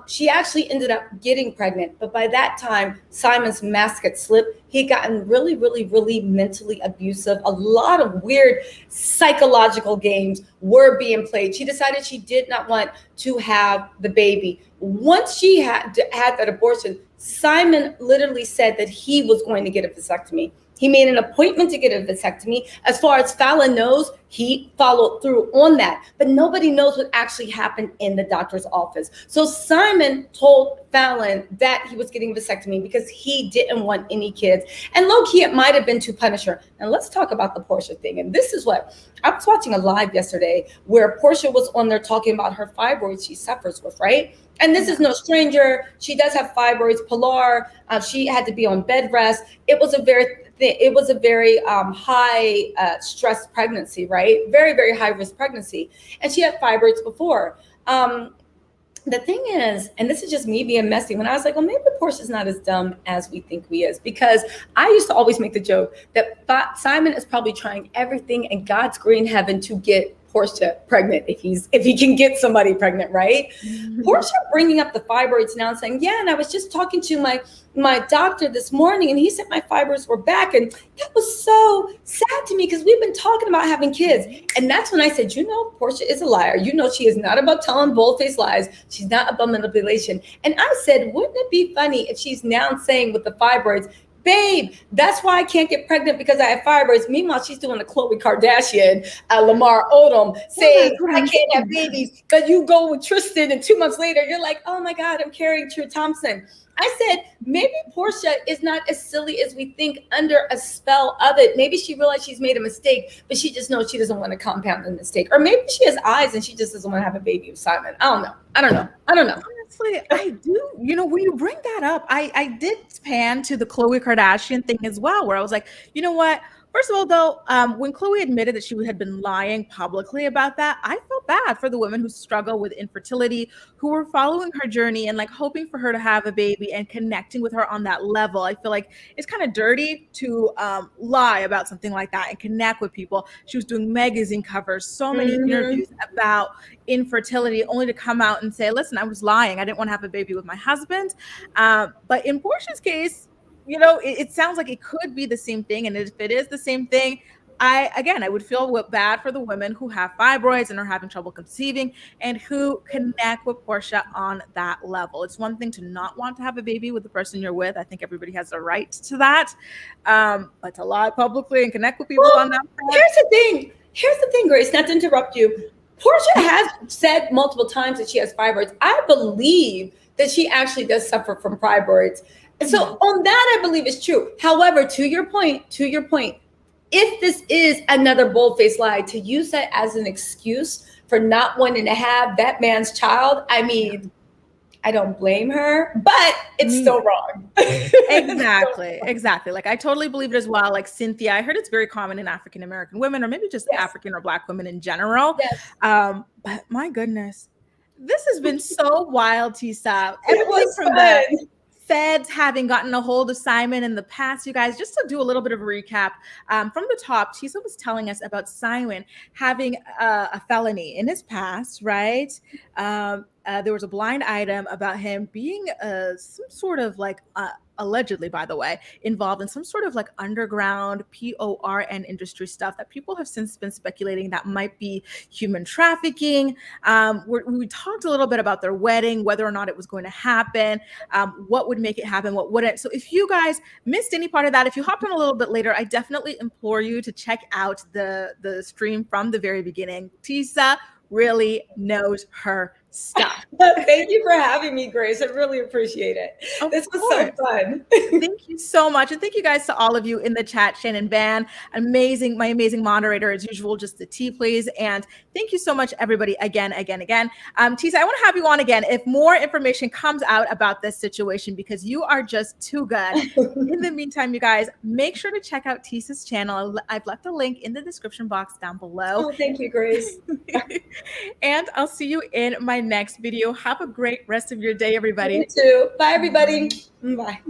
She actually ended up getting pregnant. But by that time, Simon's mask had slipped. He had gotten really, really, really mentally abusive. A lot of weird psychological games were being played. She decided she did not want to have the baby. Once she had that abortion, Simon literally said that he was going to get a vasectomy. He made an appointment to get a vasectomy. As far as Fallon knows, he followed through on that. But nobody knows what actually happened in the doctor's office. So Simon told Fallon that he was getting a vasectomy because he didn't want any kids. And low-key, it might have been to punish her. And let's talk about the Porsha thing. And this is what, I was watching a live yesterday where Porsha was on there talking about her fibroids she suffers with, right? And this is no stranger. She does have fibroids, Pilar. She had to be on bed rest. It was a very high stress pregnancy, right? Very, very high risk pregnancy. And she had fibroids before. The thing is, and this is just me being messy, when I was like, well, maybe Portia's not as dumb as we think we is, because I used to always make the joke that Simon is probably trying everything in God's green heaven to get Porsha pregnant if he can get somebody pregnant, right? Mm-hmm. Porsha bringing up the fibroids now and saying, yeah, and I was just talking to my doctor this morning and he said my fibroids were back, and that was so sad to me because we've been talking about having kids. And that's when I said, Porsha is a liar. She is not about telling bold-faced lies. She's not about manipulation. And I said, wouldn't it be funny if she's now saying with the fibroids, babe, that's why I can't get pregnant because I have fibroids. Meanwhile, she's doing the Khloe Kardashian, Lamar Odom, saying I can't have babies, but you go with Tristan and 2 months later, you're like, oh my God, I'm carrying True Thompson. I said, maybe Porsha is not as silly as we think under a spell of it. Maybe she realized she's made a mistake, but she just knows she doesn't want to compound the mistake. Or maybe she has eyes and she just doesn't want to have a baby with Simon. I don't know. Honestly, I do. When you bring that up, I did pan to the Khloe Kardashian thing as well, where I was like, you know what? First of all, though, when Khloe admitted that she had been lying publicly about that, I felt bad for the women who struggle with infertility, who were following her journey and like hoping for her to have a baby and connecting with her on that level. I feel like it's kind of dirty to lie about something like that and connect with people. She was doing magazine covers, so many interviews about infertility, only to come out and say, listen, I was lying. I didn't want to have a baby with my husband. But in Porsha's case, it sounds like it could be the same thing. And if it is the same thing, I would feel bad for the women who have fibroids and are having trouble conceiving and who connect with Porsha on that level. It's one thing to not want to have a baby with the person you're with. I think everybody has a right to that. But to lie publicly and connect with people on that front. Here's the thing, Grace, not to interrupt you. Porsha has said multiple times that she has fibroids. I believe that she actually does suffer from fibroids. So on that, I believe is true. However, to your point, if this is another bold-faced lie, to use that as an excuse for not wanting to have that man's child, I mean, I don't blame her, but it's still wrong. Exactly. Like I totally believe it as well. Like Cynthia, I heard it's very common in African-American women, or maybe just African or Black women in general. Yes. But my goodness, this has been so wild, Tisa. It was fun. feds having gotten a hold of Simon in the past, you guys, just to do a little bit of a recap, from the top, Tisa was telling us about Simon having a felony in his past, right? There was a blind item about him being some sort of like allegedly, by the way, involved in some sort of like underground PORN industry stuff that people have since been speculating that might be human trafficking. We talked a little bit about their wedding, whether or not it was going to happen, what would make it happen, what wouldn't. So if you guys missed any part of that, if you hopped on a little bit later, I definitely implore you to check out the stream from the very beginning. Tisa really knows her stuff. Thank you for having me, Grace. I really appreciate it. This was so fun. Thank you so much. And thank you guys to all of you in the chat. Shannon Van, my amazing moderator as usual, just the tea, please. And thank you so much, everybody, again. Tisa, I want to have you on again if more information comes out about this situation, because you are just too good. In the meantime, you guys, make sure to check out Tisa's channel. I've left a link in the description box down below. Oh, thank you, Grace. And I'll see you in my next video. Have a great rest of your day, everybody. You too. Bye, everybody. Bye.